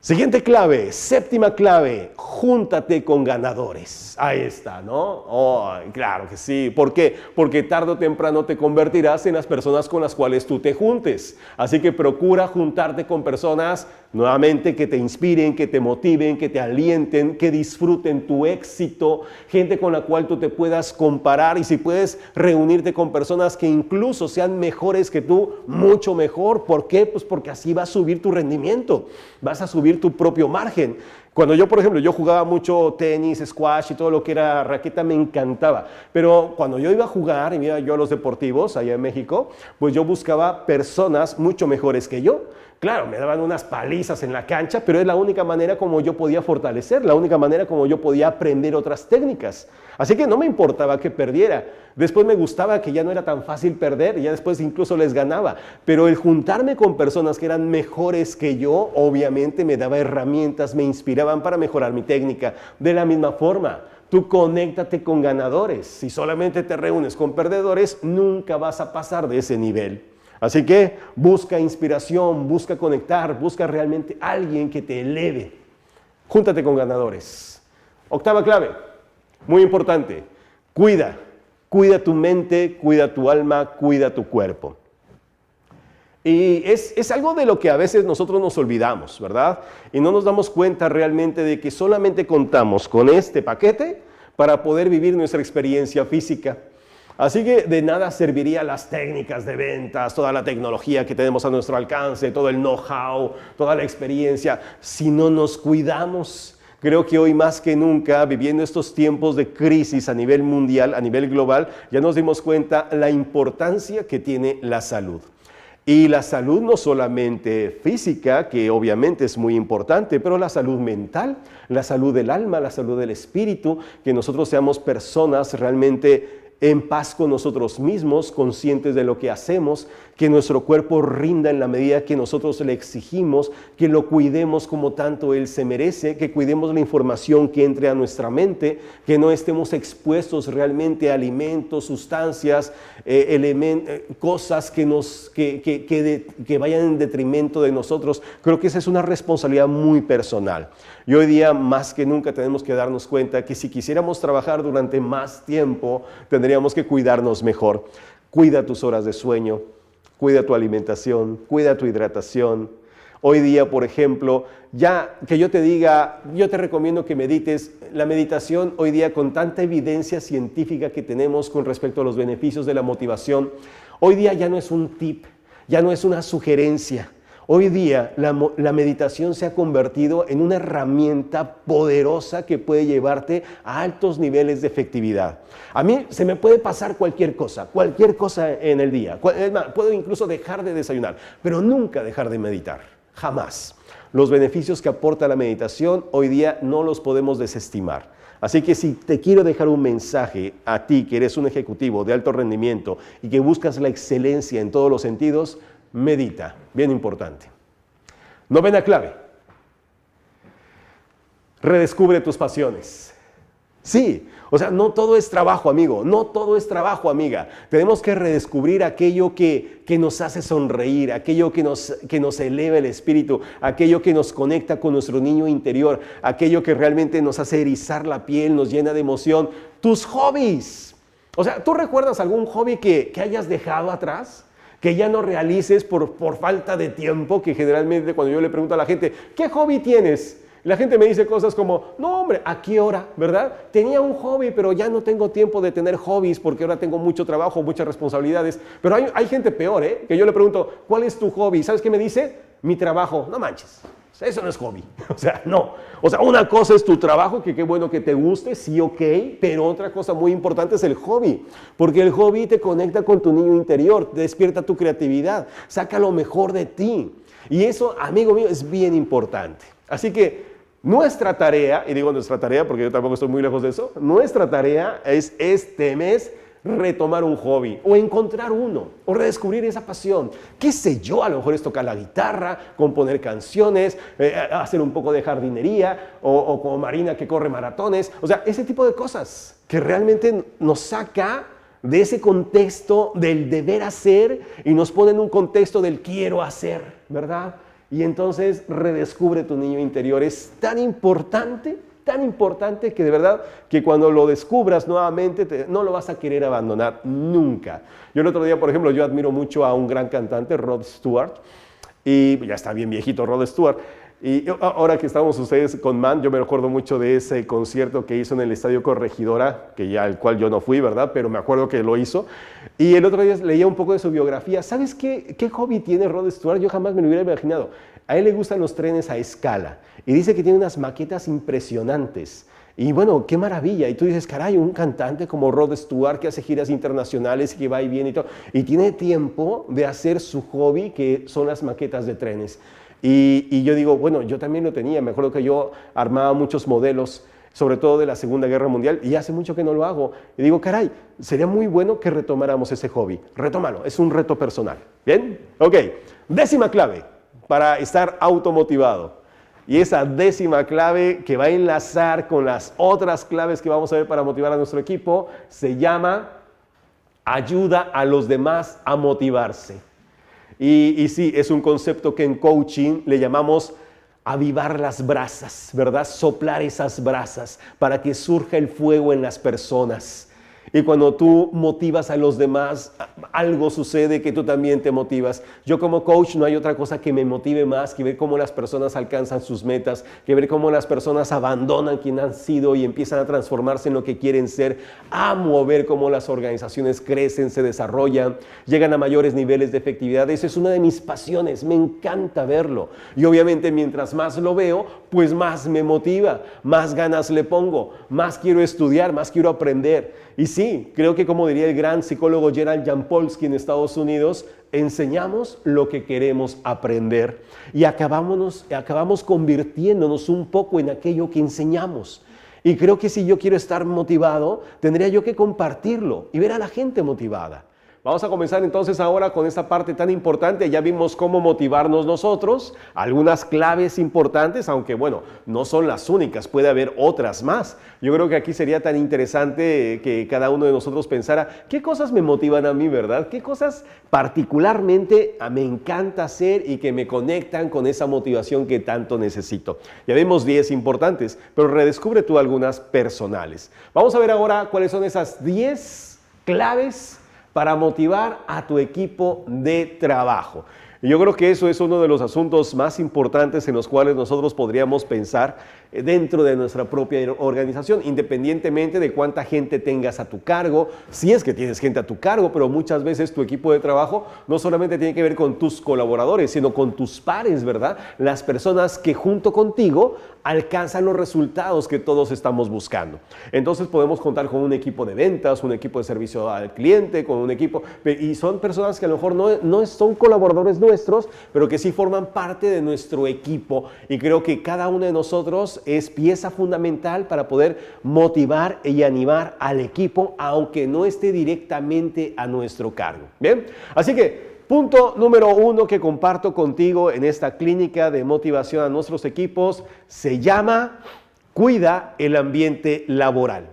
Siguiente clave, séptima clave, júntate con ganadores. Ahí está, ¿no? Oh, claro que sí. ¿Por qué? Porque tarde o temprano te convertirás en las personas con las cuales tú te juntes. Así que procura juntarte con personas, nuevamente, que te inspiren, que te motiven, que te alienten, que disfruten tu éxito, gente con la cual tú te puedas comparar, y si puedes reunirte con personas que incluso sean mejores que tú, mucho mejor. ¿Por qué? Pues porque así va a subir tu rendimiento, vas a subir tu propio margen. Cuando yo, por ejemplo, yo jugaba mucho tenis, squash y todo lo que era raqueta, me encantaba. Pero cuando yo iba a jugar, y iba yo a los deportivos allá en México, pues yo buscaba personas mucho mejores que yo. Claro, me daban unas palizas en la cancha, pero es la única manera como yo podía fortalecer, la única manera como yo podía aprender otras técnicas. Así que no me importaba que perdiera. Después me gustaba que ya no era tan fácil perder, y ya después incluso les ganaba. Pero el juntarme con personas que eran mejores que yo, obviamente me daba herramientas, me inspiraban para mejorar mi técnica. De la misma forma, tú conéctate con ganadores. Si solamente te reúnes con perdedores, nunca vas a pasar de ese nivel. Así que busca inspiración, busca conectar, busca realmente alguien que te eleve. Júntate con ganadores. Octava clave, muy importante, cuida tu mente, cuida tu alma, cuida tu cuerpo. Y es algo de lo que a veces nosotros nos olvidamos, ¿verdad? Y no nos damos cuenta realmente de que solamente contamos con este paquete para poder vivir nuestra experiencia física. Así que de nada serviría las técnicas de ventas, toda la tecnología que tenemos a nuestro alcance, todo el know-how, toda la experiencia, si no nos cuidamos. Creo que hoy más que nunca, viviendo estos tiempos de crisis a nivel mundial, a nivel global, ya nos dimos cuenta la importancia que tiene la salud. Y la salud no solamente física, que obviamente es muy importante, pero la salud mental, la salud del alma, la salud del espíritu, que nosotros seamos personas realmente en paz con nosotros mismos, conscientes de lo que hacemos, que nuestro cuerpo rinda en la medida que nosotros le exigimos, que lo cuidemos como tanto Él se merece, que cuidemos la información que entre a nuestra mente, que no estemos expuestos realmente a alimentos, sustancias, cosas que vayan en detrimento de nosotros. Creo que esa es una responsabilidad muy personal. Y hoy día más que nunca tenemos que darnos cuenta que si quisiéramos trabajar durante más tiempo, tendríamos que cuidarnos mejor. Cuida tus horas de sueño, cuida tu alimentación, cuida tu hidratación. Hoy día, por ejemplo, ya que yo te diga, yo te recomiendo que medites. La meditación hoy día, con tanta evidencia científica que tenemos con respecto a los beneficios de la motivación, hoy día ya no es un tip, ya no es una sugerencia. Hoy día la meditación se ha convertido en una herramienta poderosa que puede llevarte a altos niveles de efectividad. A mí se me puede pasar cualquier cosa en el día. Puedo incluso dejar de desayunar, pero nunca dejar de meditar, jamás. Los beneficios que aporta la meditación hoy día no los podemos desestimar. Así que si te quiero dejar un mensaje a ti que eres un ejecutivo de alto rendimiento y que buscas la excelencia en todos los sentidos, medita, bien importante. Novena clave. Redescubre tus pasiones. Sí, o sea, no todo es trabajo, amigo, no todo es trabajo, amiga. Tenemos que redescubrir aquello que nos hace sonreír, aquello que nos eleva el espíritu, aquello que nos conecta con nuestro niño interior, aquello que realmente nos hace erizar la piel, nos llena de emoción. Tus hobbies. O sea, ¿tú recuerdas algún hobby que hayas dejado atrás? Que ya no realices por falta de tiempo, que generalmente cuando yo le pregunto a la gente, ¿qué hobby tienes? La gente me dice cosas como, no hombre, ¿a qué hora? ¿Verdad? Tenía un hobby, pero ya no tengo tiempo de tener hobbies porque ahora tengo mucho trabajo, muchas responsabilidades. Pero hay gente peor, que yo le pregunto, ¿cuál es tu hobby? ¿Sabes qué me dice? Mi trabajo. No manches. Eso no es hobby, o sea, no. O sea, una cosa es tu trabajo, que qué bueno que te guste, sí, ok, pero otra cosa muy importante es el hobby, porque el hobby te conecta con tu niño interior, te despierta tu creatividad, saca lo mejor de ti. Y eso, amigo mío, es bien importante. Así que nuestra tarea, y digo nuestra tarea porque yo tampoco estoy muy lejos de eso, nuestra tarea es este mes retomar un hobby o encontrar uno o redescubrir esa pasión. ¿Qué sé yo? A lo mejor es tocar la guitarra, componer canciones, hacer un poco de jardinería o como Marina que corre maratones. O sea, ese tipo de cosas que realmente nos saca de ese contexto del deber hacer y nos pone en un contexto del quiero hacer, ¿verdad? Y entonces redescubre tu niño interior. Es tan importante que de verdad que cuando lo descubras nuevamente no lo vas a querer abandonar nunca. Yo el otro día, por ejemplo, yo admiro mucho a un gran cantante, Rod Stewart, y ya está bien viejito Rod Stewart, y ahora que estábamos ustedes con Man, yo me acuerdo mucho de ese concierto que hizo en el Estadio Corregidora, al cual yo no fui, ¿verdad? Pero me acuerdo que lo hizo. Y el otro día leía un poco de su biografía. ¿Sabes qué hobby tiene Rod Stewart? Yo jamás me lo hubiera imaginado. A él le gustan los trenes a escala y dice que tiene unas maquetas impresionantes. Y bueno, qué maravilla. Y tú dices, caray, un cantante como Rod Stewart que hace giras internacionales, que va y viene y todo, y tiene tiempo de hacer su hobby, que son las maquetas de trenes. Y yo digo, bueno, yo también lo tenía. Me acuerdo que yo armaba muchos modelos, sobre todo de la Segunda Guerra Mundial, y hace mucho que no lo hago. Y digo, caray, sería muy bueno que retomáramos ese hobby. Retómalo, es un reto personal. ¿Bien? Ok, 10ª clave para estar automotivado. Y esa 10ª clave que va a enlazar con las otras claves que vamos a ver para motivar a nuestro equipo, se llama ayuda a los demás a motivarse. Y sí, es un concepto que en coaching le llamamos avivar las brasas, ¿verdad? Soplar esas brasas para que surja el fuego en las personas. Y cuando tú motivas a los demás, algo sucede que tú también te motivas. Yo como coach no hay otra cosa que me motive más que ver cómo las personas alcanzan sus metas, que ver cómo las personas abandonan quien han sido y empiezan a transformarse en lo que quieren ser. Amo ver cómo las organizaciones crecen, se desarrollan, llegan a mayores niveles de efectividad. Esa es una de mis pasiones, me encanta verlo. Y obviamente mientras más lo veo, pues más me motiva, más ganas le pongo, más quiero estudiar, más quiero aprender. Y sí, creo que como diría el gran psicólogo Gerald Jampolsky en Estados Unidos, enseñamos lo que queremos aprender y acabamos convirtiéndonos un poco en aquello que enseñamos. Y creo que si yo quiero estar motivado, tendría yo que compartirlo y ver a la gente motivada. Vamos a comenzar entonces ahora con esta parte tan importante. Ya vimos cómo motivarnos nosotros, algunas claves importantes, aunque bueno, no son las únicas, puede haber otras más. Yo creo que aquí sería tan interesante que cada uno de nosotros pensara, ¿qué cosas me motivan a mí, verdad? ¿Qué cosas particularmente me encanta hacer y que me conectan con esa motivación que tanto necesito? Ya vimos 10 importantes, pero redescubre tú algunas personales. Vamos a ver ahora cuáles son esas 10 claves para motivar a tu equipo de trabajo. Y yo creo que eso es uno de los asuntos más importantes en los cuales nosotros podríamos pensar dentro de nuestra propia organización, independientemente de cuánta gente tengas a tu cargo, si es que tienes gente a tu cargo, pero muchas veces tu equipo de trabajo no solamente tiene que ver con tus colaboradores, sino con tus pares, ¿verdad? Las personas que junto contigo alcanzan los resultados que todos estamos buscando. Entonces podemos contar con un equipo de ventas, un equipo de servicio al cliente, con un equipo, y son personas que a lo mejor no son colaboradores nuestros, pero que sí forman parte de nuestro equipo, y creo que cada uno de nosotros es pieza fundamental para poder motivar y animar al equipo, aunque no esté directamente a nuestro cargo. Bien, así que punto número 1 que comparto contigo en esta clínica de motivación a nuestros equipos se llama cuida el ambiente laboral.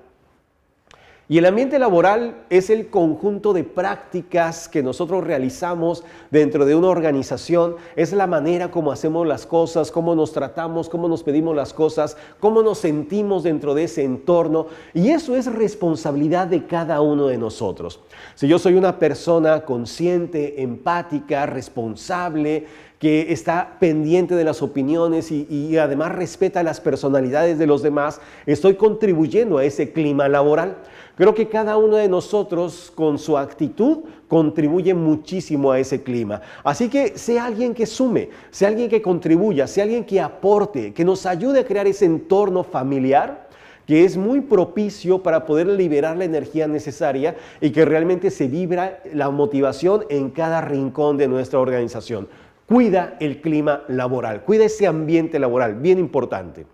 Y el ambiente laboral es el conjunto de prácticas que nosotros realizamos dentro de una organización. Es la manera como hacemos las cosas, cómo nos tratamos, cómo nos pedimos las cosas, cómo nos sentimos dentro de ese entorno. Y eso es responsabilidad de cada uno de nosotros. Si yo soy una persona consciente, empática, responsable, que está pendiente de las opiniones y además respeta las personalidades de los demás, estoy contribuyendo a ese clima laboral. Creo que cada uno de nosotros con su actitud contribuye muchísimo a ese clima. Así que sea alguien que sume, sea alguien que contribuya, sea alguien que aporte, que nos ayude a crear ese entorno familiar que es muy propicio para poder liberar la energía necesaria y que realmente se vibra la motivación en cada rincón de nuestra organización. Cuida el clima laboral, cuida ese ambiente laboral, bien importante.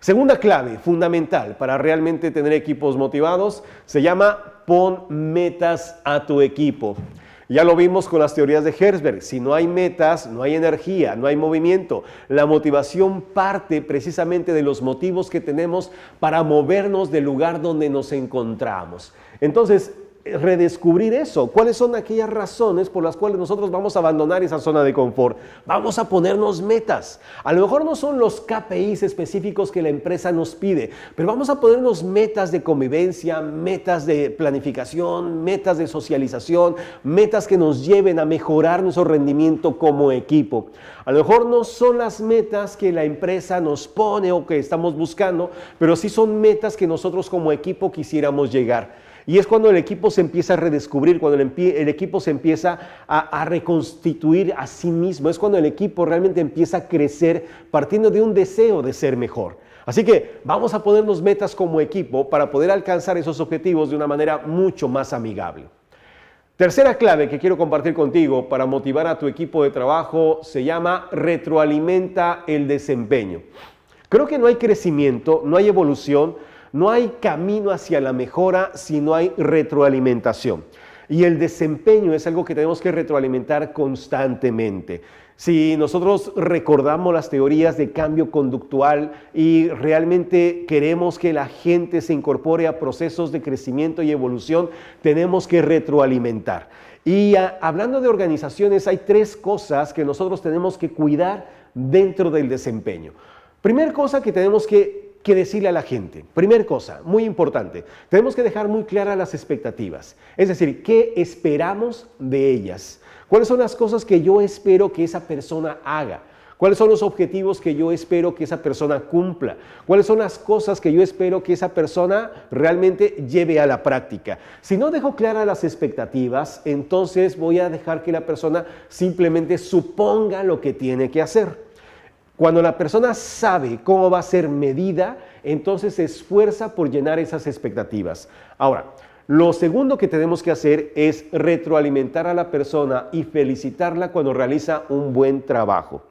Segunda clave fundamental para realmente tener equipos motivados se llama pon metas a tu equipo. Ya lo vimos con las teorías de Herzberg, si no hay metas, no hay energía, no hay movimiento. La motivación parte precisamente de los motivos que tenemos para movernos del lugar donde nos encontramos. Entonces, redescubrir eso. ¿Cuáles son aquellas razones por las cuales nosotros vamos a abandonar esa zona de confort? Vamos a ponernos metas. A lo mejor no son los KPIs específicos que la empresa nos pide, pero vamos a ponernos metas de convivencia, metas de planificación, metas de socialización, metas que nos lleven a mejorar nuestro rendimiento como equipo. A lo mejor no son las metas que la empresa nos pone o que estamos buscando, pero sí son metas que nosotros como equipo quisiéramos llegar. Y es cuando el equipo se empieza a redescubrir, cuando el equipo se empieza a reconstituir a sí mismo. Es cuando el equipo realmente empieza a crecer partiendo de un deseo de ser mejor. Así que vamos a ponernos metas como equipo para poder alcanzar esos objetivos de una manera mucho más amigable. Tercera clave que quiero compartir contigo para motivar a tu equipo de trabajo se llama retroalimenta el desempeño. Creo que no hay crecimiento, no hay evolución, no hay camino hacia la mejora si no hay retroalimentación. Y el desempeño es algo que tenemos que retroalimentar constantemente. Si nosotros recordamos las teorías de cambio conductual y realmente queremos que la gente se incorpore a procesos de crecimiento y evolución, tenemos que retroalimentar. Y hablando de organizaciones, hay 3 cosas que nosotros tenemos que cuidar dentro del desempeño. Primera cosa que tenemos que decirle a la gente. Primer cosa, muy importante, tenemos que dejar muy claras las expectativas. Es decir, ¿qué esperamos de ellas? ¿Cuáles son las cosas que yo espero que esa persona haga? ¿Cuáles son los objetivos que yo espero que esa persona cumpla? ¿Cuáles son las cosas que yo espero que esa persona realmente lleve a la práctica? Si no dejo claras las expectativas, entonces voy a dejar que la persona simplemente suponga lo que tiene que hacer. Cuando la persona sabe cómo va a ser medida, entonces se esfuerza por llenar esas expectativas. Ahora, Lo segundo que tenemos que hacer es retroalimentar a la persona y felicitarla cuando realiza un buen trabajo.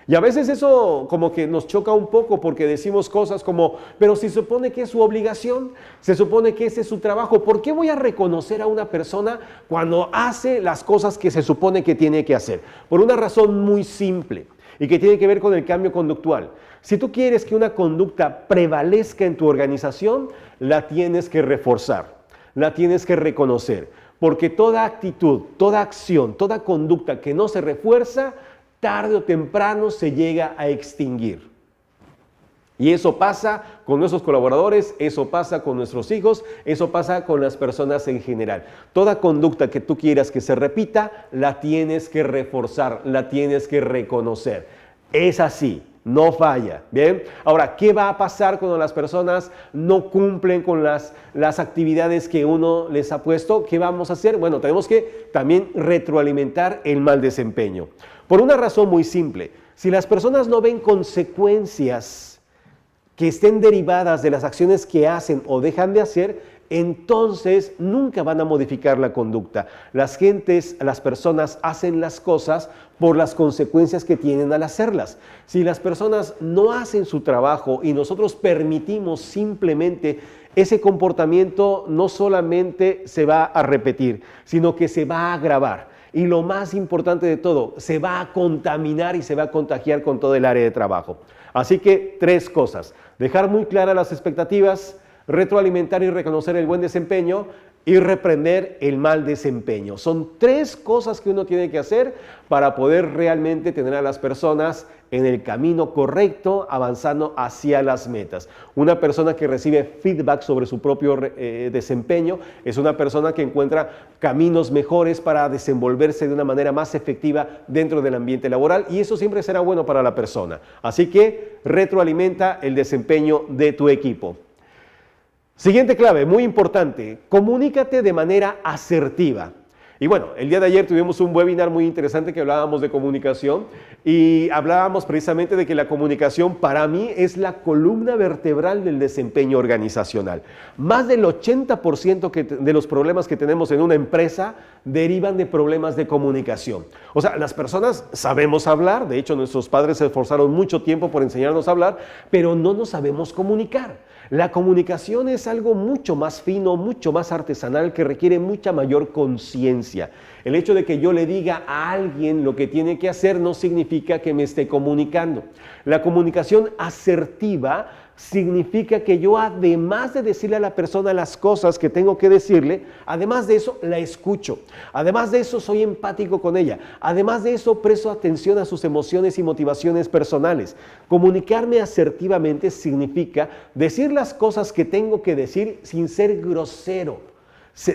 Y a veces eso como que nos choca un poco porque decimos cosas como, pero si se supone que es su obligación, se supone que ese es su trabajo, ¿por qué voy a reconocer a una persona cuando hace las cosas que se supone que tiene que hacer? Por una razón muy simple y que tiene que ver con el cambio conductual. Si tú quieres que una conducta prevalezca en tu organización, la tienes que reforzar, la tienes que reconocer, porque toda actitud, toda acción, toda conducta que no se refuerza, tarde o temprano se llega a extinguir. Y eso pasa con nuestros colaboradores, eso pasa con nuestros hijos, eso pasa con las personas en general. Toda conducta que tú quieras que se repita, la tienes que reforzar, la tienes que reconocer. Es así, no falla. Bien, ahora, ¿qué va a pasar cuando las personas no cumplen con las actividades que uno les ha puesto? ¿Qué vamos a hacer? Bueno, tenemos que también retroalimentar el mal desempeño. Por una razón muy simple, si las personas no ven consecuencias que estén derivadas de las acciones que hacen o dejan de hacer, entonces nunca van a modificar la conducta. Las personas hacen las cosas por las consecuencias que tienen al hacerlas. Si las personas no hacen su trabajo y nosotros permitimos simplemente ese comportamiento, no solamente se va a repetir, sino que se va a agravar. Y lo más importante de todo, se va a contaminar y se va a contagiar con todo el área de trabajo. Así que 3 cosas: dejar muy claras las expectativas, retroalimentar y reconocer el buen desempeño y reprender el mal desempeño. Son 3 cosas que uno tiene que hacer para poder realmente tener a las personas en el camino correcto, avanzando hacia las metas. Una persona que recibe feedback sobre su propio desempeño es una persona que encuentra caminos mejores para desenvolverse de una manera más efectiva dentro del ambiente laboral, y eso siempre será bueno para la persona. Así que retroalimenta el desempeño de tu equipo. Siguiente clave, muy importante: comunícate de manera asertiva. Y bueno, el día de ayer tuvimos un webinar muy interesante que hablábamos de comunicación y hablábamos precisamente de que la comunicación para mí es la columna vertebral del desempeño organizacional. Más del 80% de los problemas que tenemos en una empresa derivan de problemas de comunicación. O sea, las personas sabemos hablar, de hecho nuestros padres se esforzaron mucho tiempo por enseñarnos a hablar, pero no nos sabemos comunicar. La comunicación es algo mucho más fino, mucho más artesanal, que requiere mucha mayor conciencia. El hecho de que yo le diga a alguien lo que tiene que hacer no significa que me esté comunicando. La comunicación asertiva significa que yo, además de decirle a la persona las cosas que tengo que decirle, además de eso la escucho, además de eso soy empático con ella, además de eso presto atención a sus emociones y motivaciones personales. Comunicarme asertivamente significa decir las cosas que tengo que decir sin ser grosero,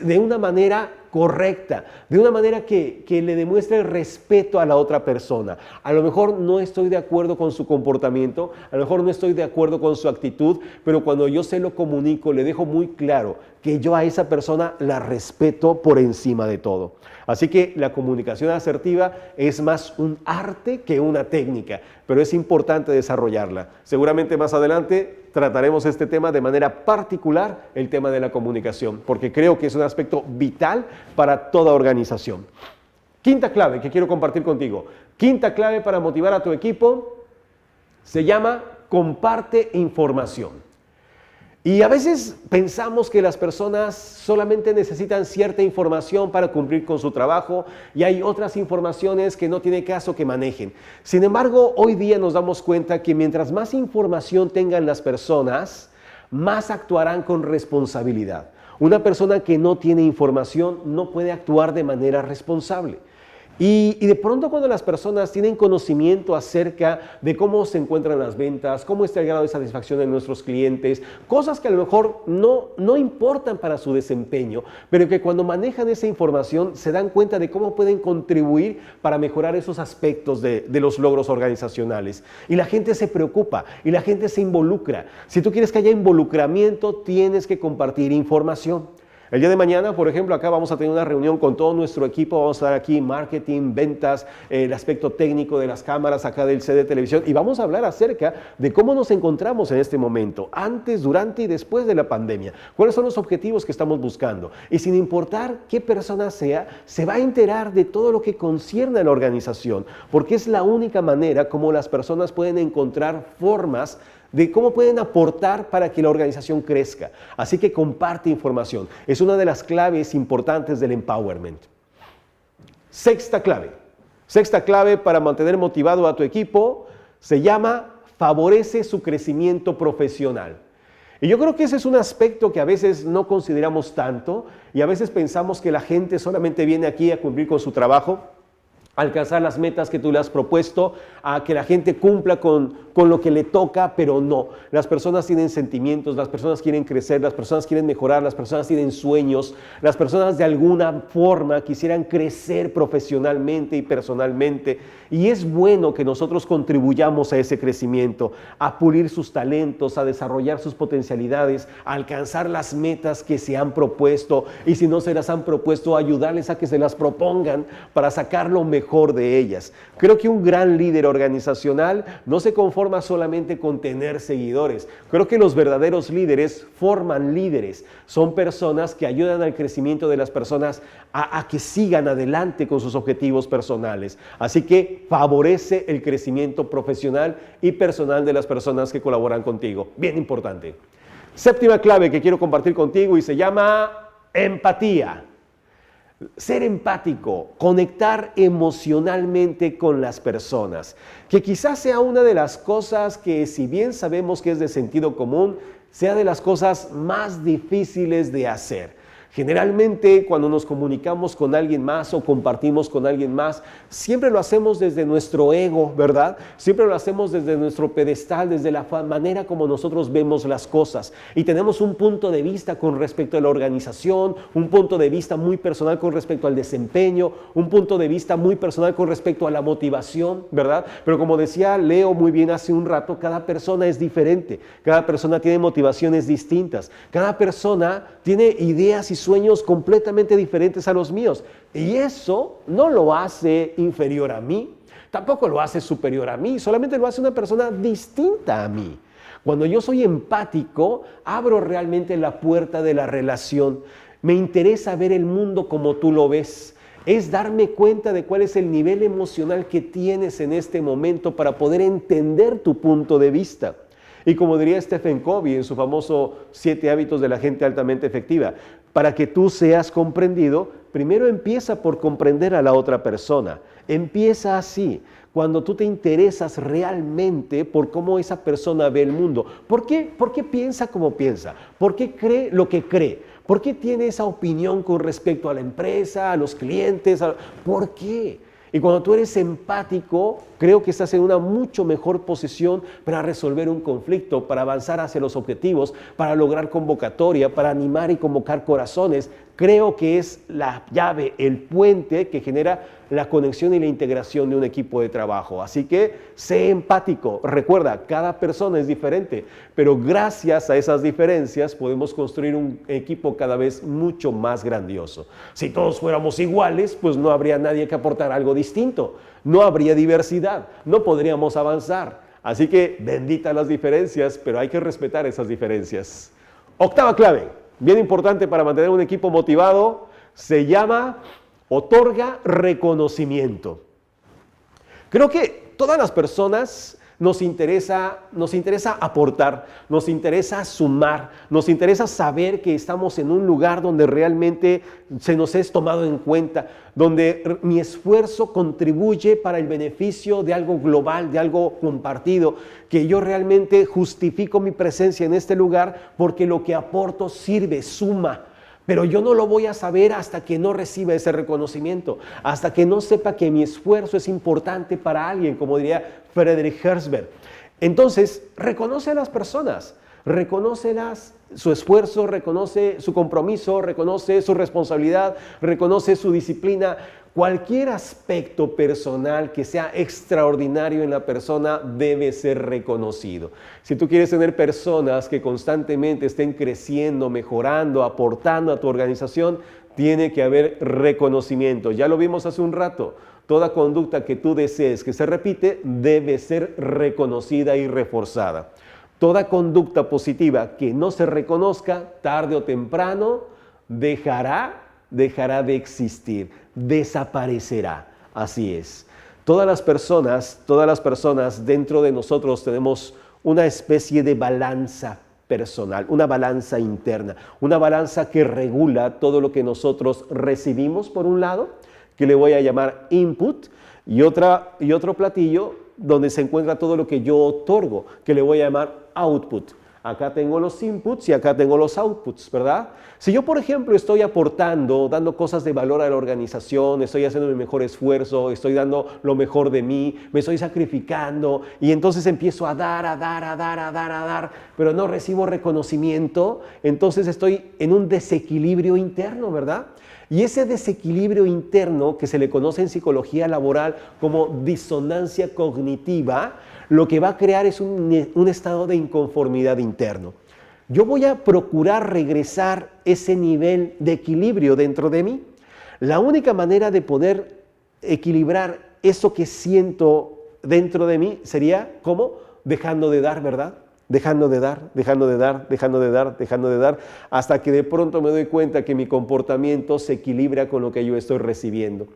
de una manera correcta, de una manera que le demuestre respeto a la otra persona. A lo mejor no estoy de acuerdo con su comportamiento, a lo mejor no estoy de acuerdo con su actitud, pero cuando yo se lo comunico, le dejo muy claro que yo a esa persona la respeto por encima de todo. Así que la comunicación asertiva es más un arte que una técnica, pero es importante desarrollarla. Seguramente más adelante trataremos este tema de manera particular, el tema de la comunicación, porque creo que es un aspecto vital para toda organización. Quinta clave que quiero compartir contigo. Quinta clave para motivar a tu equipo se llama: comparte información. Y a veces pensamos que las personas solamente necesitan cierta información para cumplir con su trabajo y hay otras informaciones que no tiene caso que manejen. Sin embargo, hoy día nos damos cuenta que mientras más información tengan las personas, más actuarán con responsabilidad. Una persona que no tiene información no puede actuar de manera responsable. Y de pronto, cuando las personas tienen conocimiento acerca de cómo se encuentran las ventas, cómo está el grado de satisfacción de nuestros clientes, cosas que a lo mejor no importan para su desempeño, pero que cuando manejan esa información se dan cuenta de cómo pueden contribuir para mejorar esos aspectos de los logros organizacionales. Y la gente se preocupa y la gente se involucra. Si tú quieres que haya involucramiento, tienes que compartir información. El día de mañana, por ejemplo, acá vamos a tener una reunión con todo nuestro equipo, vamos a dar aquí marketing, ventas, el aspecto técnico de las cámaras acá del set de televisión y vamos a hablar acerca de cómo nos encontramos en este momento, antes, durante y después de la pandemia. ¿Cuáles son los objetivos que estamos buscando? Y sin importar qué persona sea, se va a enterar de todo lo que concierne a la organización, porque es la única manera como las personas pueden encontrar formas de cómo pueden aportar para que la organización crezca. Así que comparte información. Es una de las claves importantes del empowerment. Sexta clave para mantener motivado a tu equipo se llama favorece su crecimiento profesional. Y yo creo que ese es un aspecto que a veces no consideramos tanto y a veces pensamos que la gente solamente viene aquí a cumplir con su trabajo, alcanzar las metas que tú le has propuesto, a que la gente cumpla con lo que le toca, pero no. Las personas tienen sentimientos, las personas quieren crecer, las personas quieren mejorar, las personas tienen sueños, las personas de alguna forma quisieran crecer profesionalmente y personalmente. Y es bueno que nosotros contribuyamos a ese crecimiento, a pulir sus talentos, a desarrollar sus potencialidades, a alcanzar las metas que se han propuesto y si no se las han propuesto, ayudarles a que se las propongan para sacar lo mejor de ellas. Creo que un gran líder organizacional no se conforma solamente con tener seguidores. Creo que los verdaderos líderes forman líderes. Son personas que ayudan al crecimiento de las personas a que sigan adelante con sus objetivos personales. Así que favorece el crecimiento profesional y personal de las personas que colaboran contigo. Bien importante. Séptima clave que quiero compartir contigo y se llama empatía. Ser empático, conectar emocionalmente con las personas, que quizás sea una de las cosas que, si bien sabemos que es de sentido común, sea de las cosas más difíciles de hacer. Generalmente cuando nos comunicamos con alguien más o compartimos con alguien más, siempre lo hacemos desde nuestro ego, ¿verdad? Siempre lo hacemos desde nuestro pedestal, desde la manera como nosotros vemos las cosas. Y tenemos un punto de vista con respecto a la organización, un punto de vista muy personal con respecto al desempeño, un punto de vista muy personal con respecto a la motivación, ¿verdad? Pero como decía Leo muy bien hace un rato, cada persona es diferente, cada persona tiene motivaciones distintas, cada persona tiene ideas y sueños completamente diferentes a los míos. Y eso no lo hace inferior a mí, tampoco lo hace superior a mí, solamente lo hace una persona distinta a mí. Cuando yo soy empático, abro realmente la puerta de la relación. Me interesa ver el mundo como tú lo ves. Es darme cuenta de cuál es el nivel emocional que tienes en este momento para poder entender tu punto de vista. Y como diría Stephen Covey en su famoso 7 hábitos de la gente altamente efectiva, para que tú seas comprendido, primero empieza por comprender a la otra persona. Empieza así, cuando tú te interesas realmente por cómo esa persona ve el mundo. ¿Por qué piensa como piensa? ¿Por qué cree lo que cree? ¿Por qué tiene esa opinión con respecto a la empresa, a los clientes? ¿Por qué? Y cuando tú eres empático, creo que estás en una mucho mejor posición para resolver un conflicto, para avanzar hacia los objetivos, para lograr convocatoria, para animar y convocar corazones. Creo que es la llave, el puente que genera la conexión y la integración de un equipo de trabajo. Así que sé empático. Recuerda, cada persona es diferente, pero gracias a esas diferencias podemos construir un equipo cada vez mucho más grandioso. Si todos fuéramos iguales, pues no habría nadie que aportar algo distinto. No habría diversidad, no podríamos avanzar. Así que bendita las diferencias, pero hay que respetar esas diferencias. Octava clave, bien importante para mantener un equipo motivado, se llama otorga reconocimiento. Creo que todas las personas nos interesa aportar, nos interesa sumar, nos interesa saber que estamos en un lugar donde realmente se nos es tomado en cuenta, donde mi esfuerzo contribuye para el beneficio de algo global, de algo compartido, que yo realmente justifico mi presencia en este lugar porque lo que aporto sirve, suma. Pero yo no lo voy a saber hasta que no reciba ese reconocimiento, hasta que no sepa que mi esfuerzo es importante para alguien, como diría Friedrich Herzberg. Entonces, reconoce a las personas. Reconócelas, su esfuerzo, reconoce su compromiso, reconoce su responsabilidad, reconoce su disciplina. Cualquier aspecto personal que sea extraordinario en la persona debe ser reconocido. Si tú quieres tener personas que constantemente estén creciendo, mejorando, aportando a tu organización, tiene que haber reconocimiento. Ya lo vimos hace un rato. Toda conducta que tú desees que se repite debe ser reconocida y reforzada. Toda conducta positiva que no se reconozca, tarde o temprano, dejará de existir, desaparecerá. Así es. Todas las personas dentro de nosotros tenemos una especie de balanza personal, una balanza interna, una balanza que regula todo lo que nosotros recibimos por un lado, que le voy a llamar input, y otro platillo donde se encuentra todo lo que yo otorgo, que le voy a llamar output. Acá tengo los inputs y acá tengo los outputs, ¿verdad? Si yo, por ejemplo, estoy aportando, dando cosas de valor a la organización, estoy haciendo mi mejor esfuerzo, estoy dando lo mejor de mí, me estoy sacrificando y entonces empiezo a dar, pero no recibo reconocimiento, entonces estoy en un desequilibrio interno, ¿verdad? Y ese desequilibrio interno, que se le conoce en psicología laboral como disonancia cognitiva, lo que va a crear es un estado de inconformidad interno. Yo voy a procurar regresar ese nivel de equilibrio dentro de mí. La única manera de poder equilibrar eso que siento dentro de mí sería, ¿cómo? Dejando de dar, ¿verdad? Dejando de dar, hasta que de pronto me doy cuenta que mi comportamiento se equilibra con lo que yo estoy recibiendo.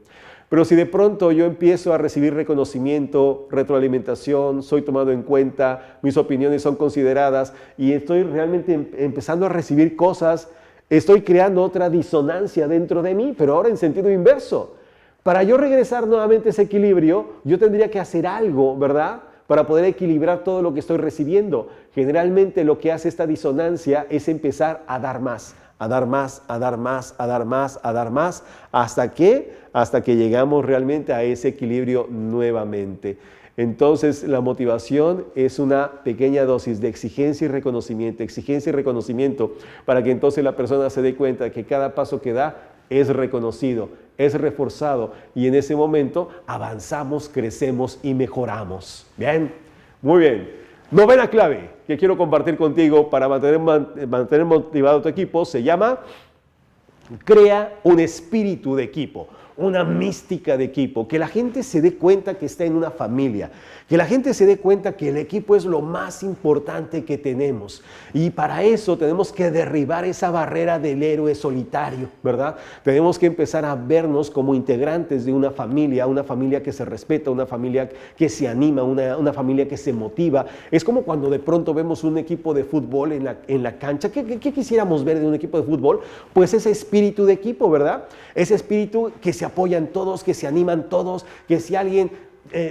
Pero si de pronto yo empiezo a recibir reconocimiento, retroalimentación, soy tomado en cuenta, mis opiniones son consideradas y estoy realmente empezando a recibir cosas, estoy creando otra disonancia dentro de mí, pero ahora en sentido inverso. Para yo regresar nuevamente a ese equilibrio, yo tendría que hacer algo, ¿verdad?, para poder equilibrar todo lo que estoy recibiendo. Generalmente lo que hace esta disonancia es empezar a dar más, ¿hasta qué? Hasta que llegamos realmente a ese equilibrio nuevamente. Entonces la motivación es una pequeña dosis de exigencia y reconocimiento para que entonces la persona se dé cuenta de que cada paso que da es reconocido, es reforzado y en ese momento avanzamos, crecemos y mejoramos. Bien, muy bien. Novena clave que quiero compartir contigo para mantener motivado a tu equipo se llama: crea un espíritu de equipo, una mística de equipo, que la gente se dé cuenta que está en una familia, que la gente se dé cuenta que el equipo es lo más importante que tenemos. Y para eso tenemos que derribar esa barrera del héroe solitario, ¿verdad? Tenemos que empezar a vernos como integrantes de una familia que se respeta, una familia que se anima, una familia que se motiva. Es como cuando de pronto vemos un equipo de fútbol en la cancha. ¿Qué quisiéramos ver de un equipo de fútbol? Pues ese espíritu de equipo, ¿verdad? Ese espíritu que se apoyan todos, que se animan todos, que si alguien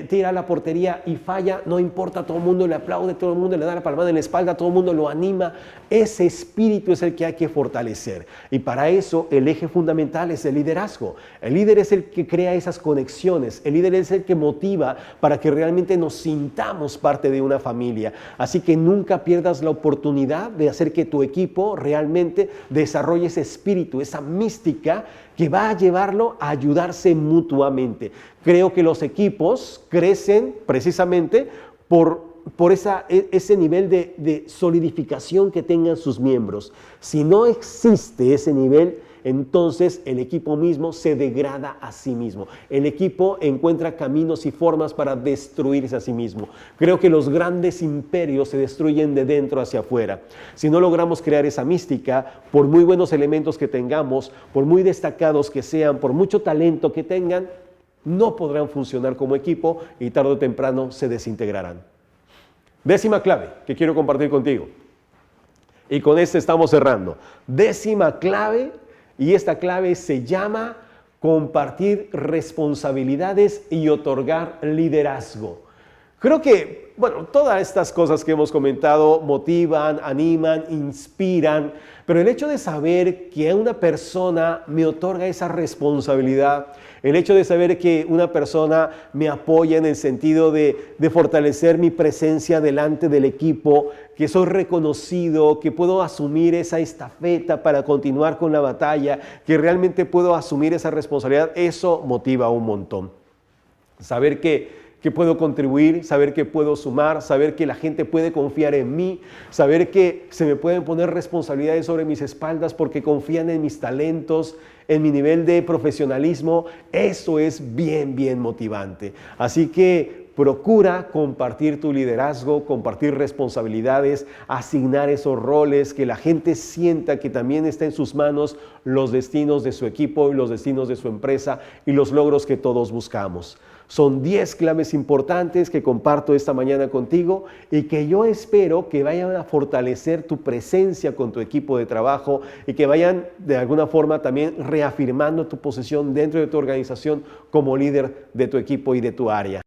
tira a la portería y falla, no importa, todo el mundo le aplaude, todo el mundo le da la palmada en la espalda, todo el mundo lo anima. Ese espíritu es el que hay que fortalecer y para eso el eje fundamental es el liderazgo. El líder es el que crea esas conexiones, el líder es el que motiva para que realmente nos sintamos parte de una familia. Así que nunca pierdas la oportunidad de hacer que tu equipo realmente desarrolle ese espíritu, esa mística que va a llevarlo a ayudarse mutuamente. Creo que los equipos crecen precisamente por ese nivel de solidificación que tengan sus miembros. Si no existe ese nivel, entonces el equipo mismo se degrada a sí mismo. El equipo encuentra caminos y formas para destruirse a sí mismo. Creo que los grandes imperios se destruyen de dentro hacia afuera. Si no logramos crear esa mística, por muy buenos elementos que tengamos, por muy destacados que sean, por mucho talento que tengan, no podrán funcionar como equipo y tarde o temprano se desintegrarán. Décima clave que quiero compartir contigo. Y con esta estamos cerrando. Décima clave, y esta clave se llama compartir responsabilidades y otorgar liderazgo. Creo que, bueno, todas estas cosas que hemos comentado motivan, animan, inspiran, pero el hecho de saber que una persona me otorga esa responsabilidad, el hecho de saber que una persona me apoya en el sentido de fortalecer mi presencia delante del equipo, que soy reconocido, que puedo asumir esa estafeta para continuar con la batalla, que realmente puedo asumir esa responsabilidad, eso motiva un montón. Saber que puedo contribuir, saber que puedo sumar, saber que la gente puede confiar en mí, saber que se me pueden poner responsabilidades sobre mis espaldas porque confían en mis talentos, en mi nivel de profesionalismo, eso es bien, bien motivante. Así que procura compartir tu liderazgo, compartir responsabilidades, asignar esos roles, que la gente sienta que también está en sus manos los destinos de su equipo y los destinos de su empresa y los logros que todos buscamos. Son 10 claves importantes que comparto esta mañana contigo y que yo espero que vayan a fortalecer tu presencia con tu equipo de trabajo y que vayan de alguna forma también reafirmando tu posición dentro de tu organización como líder de tu equipo y de tu área.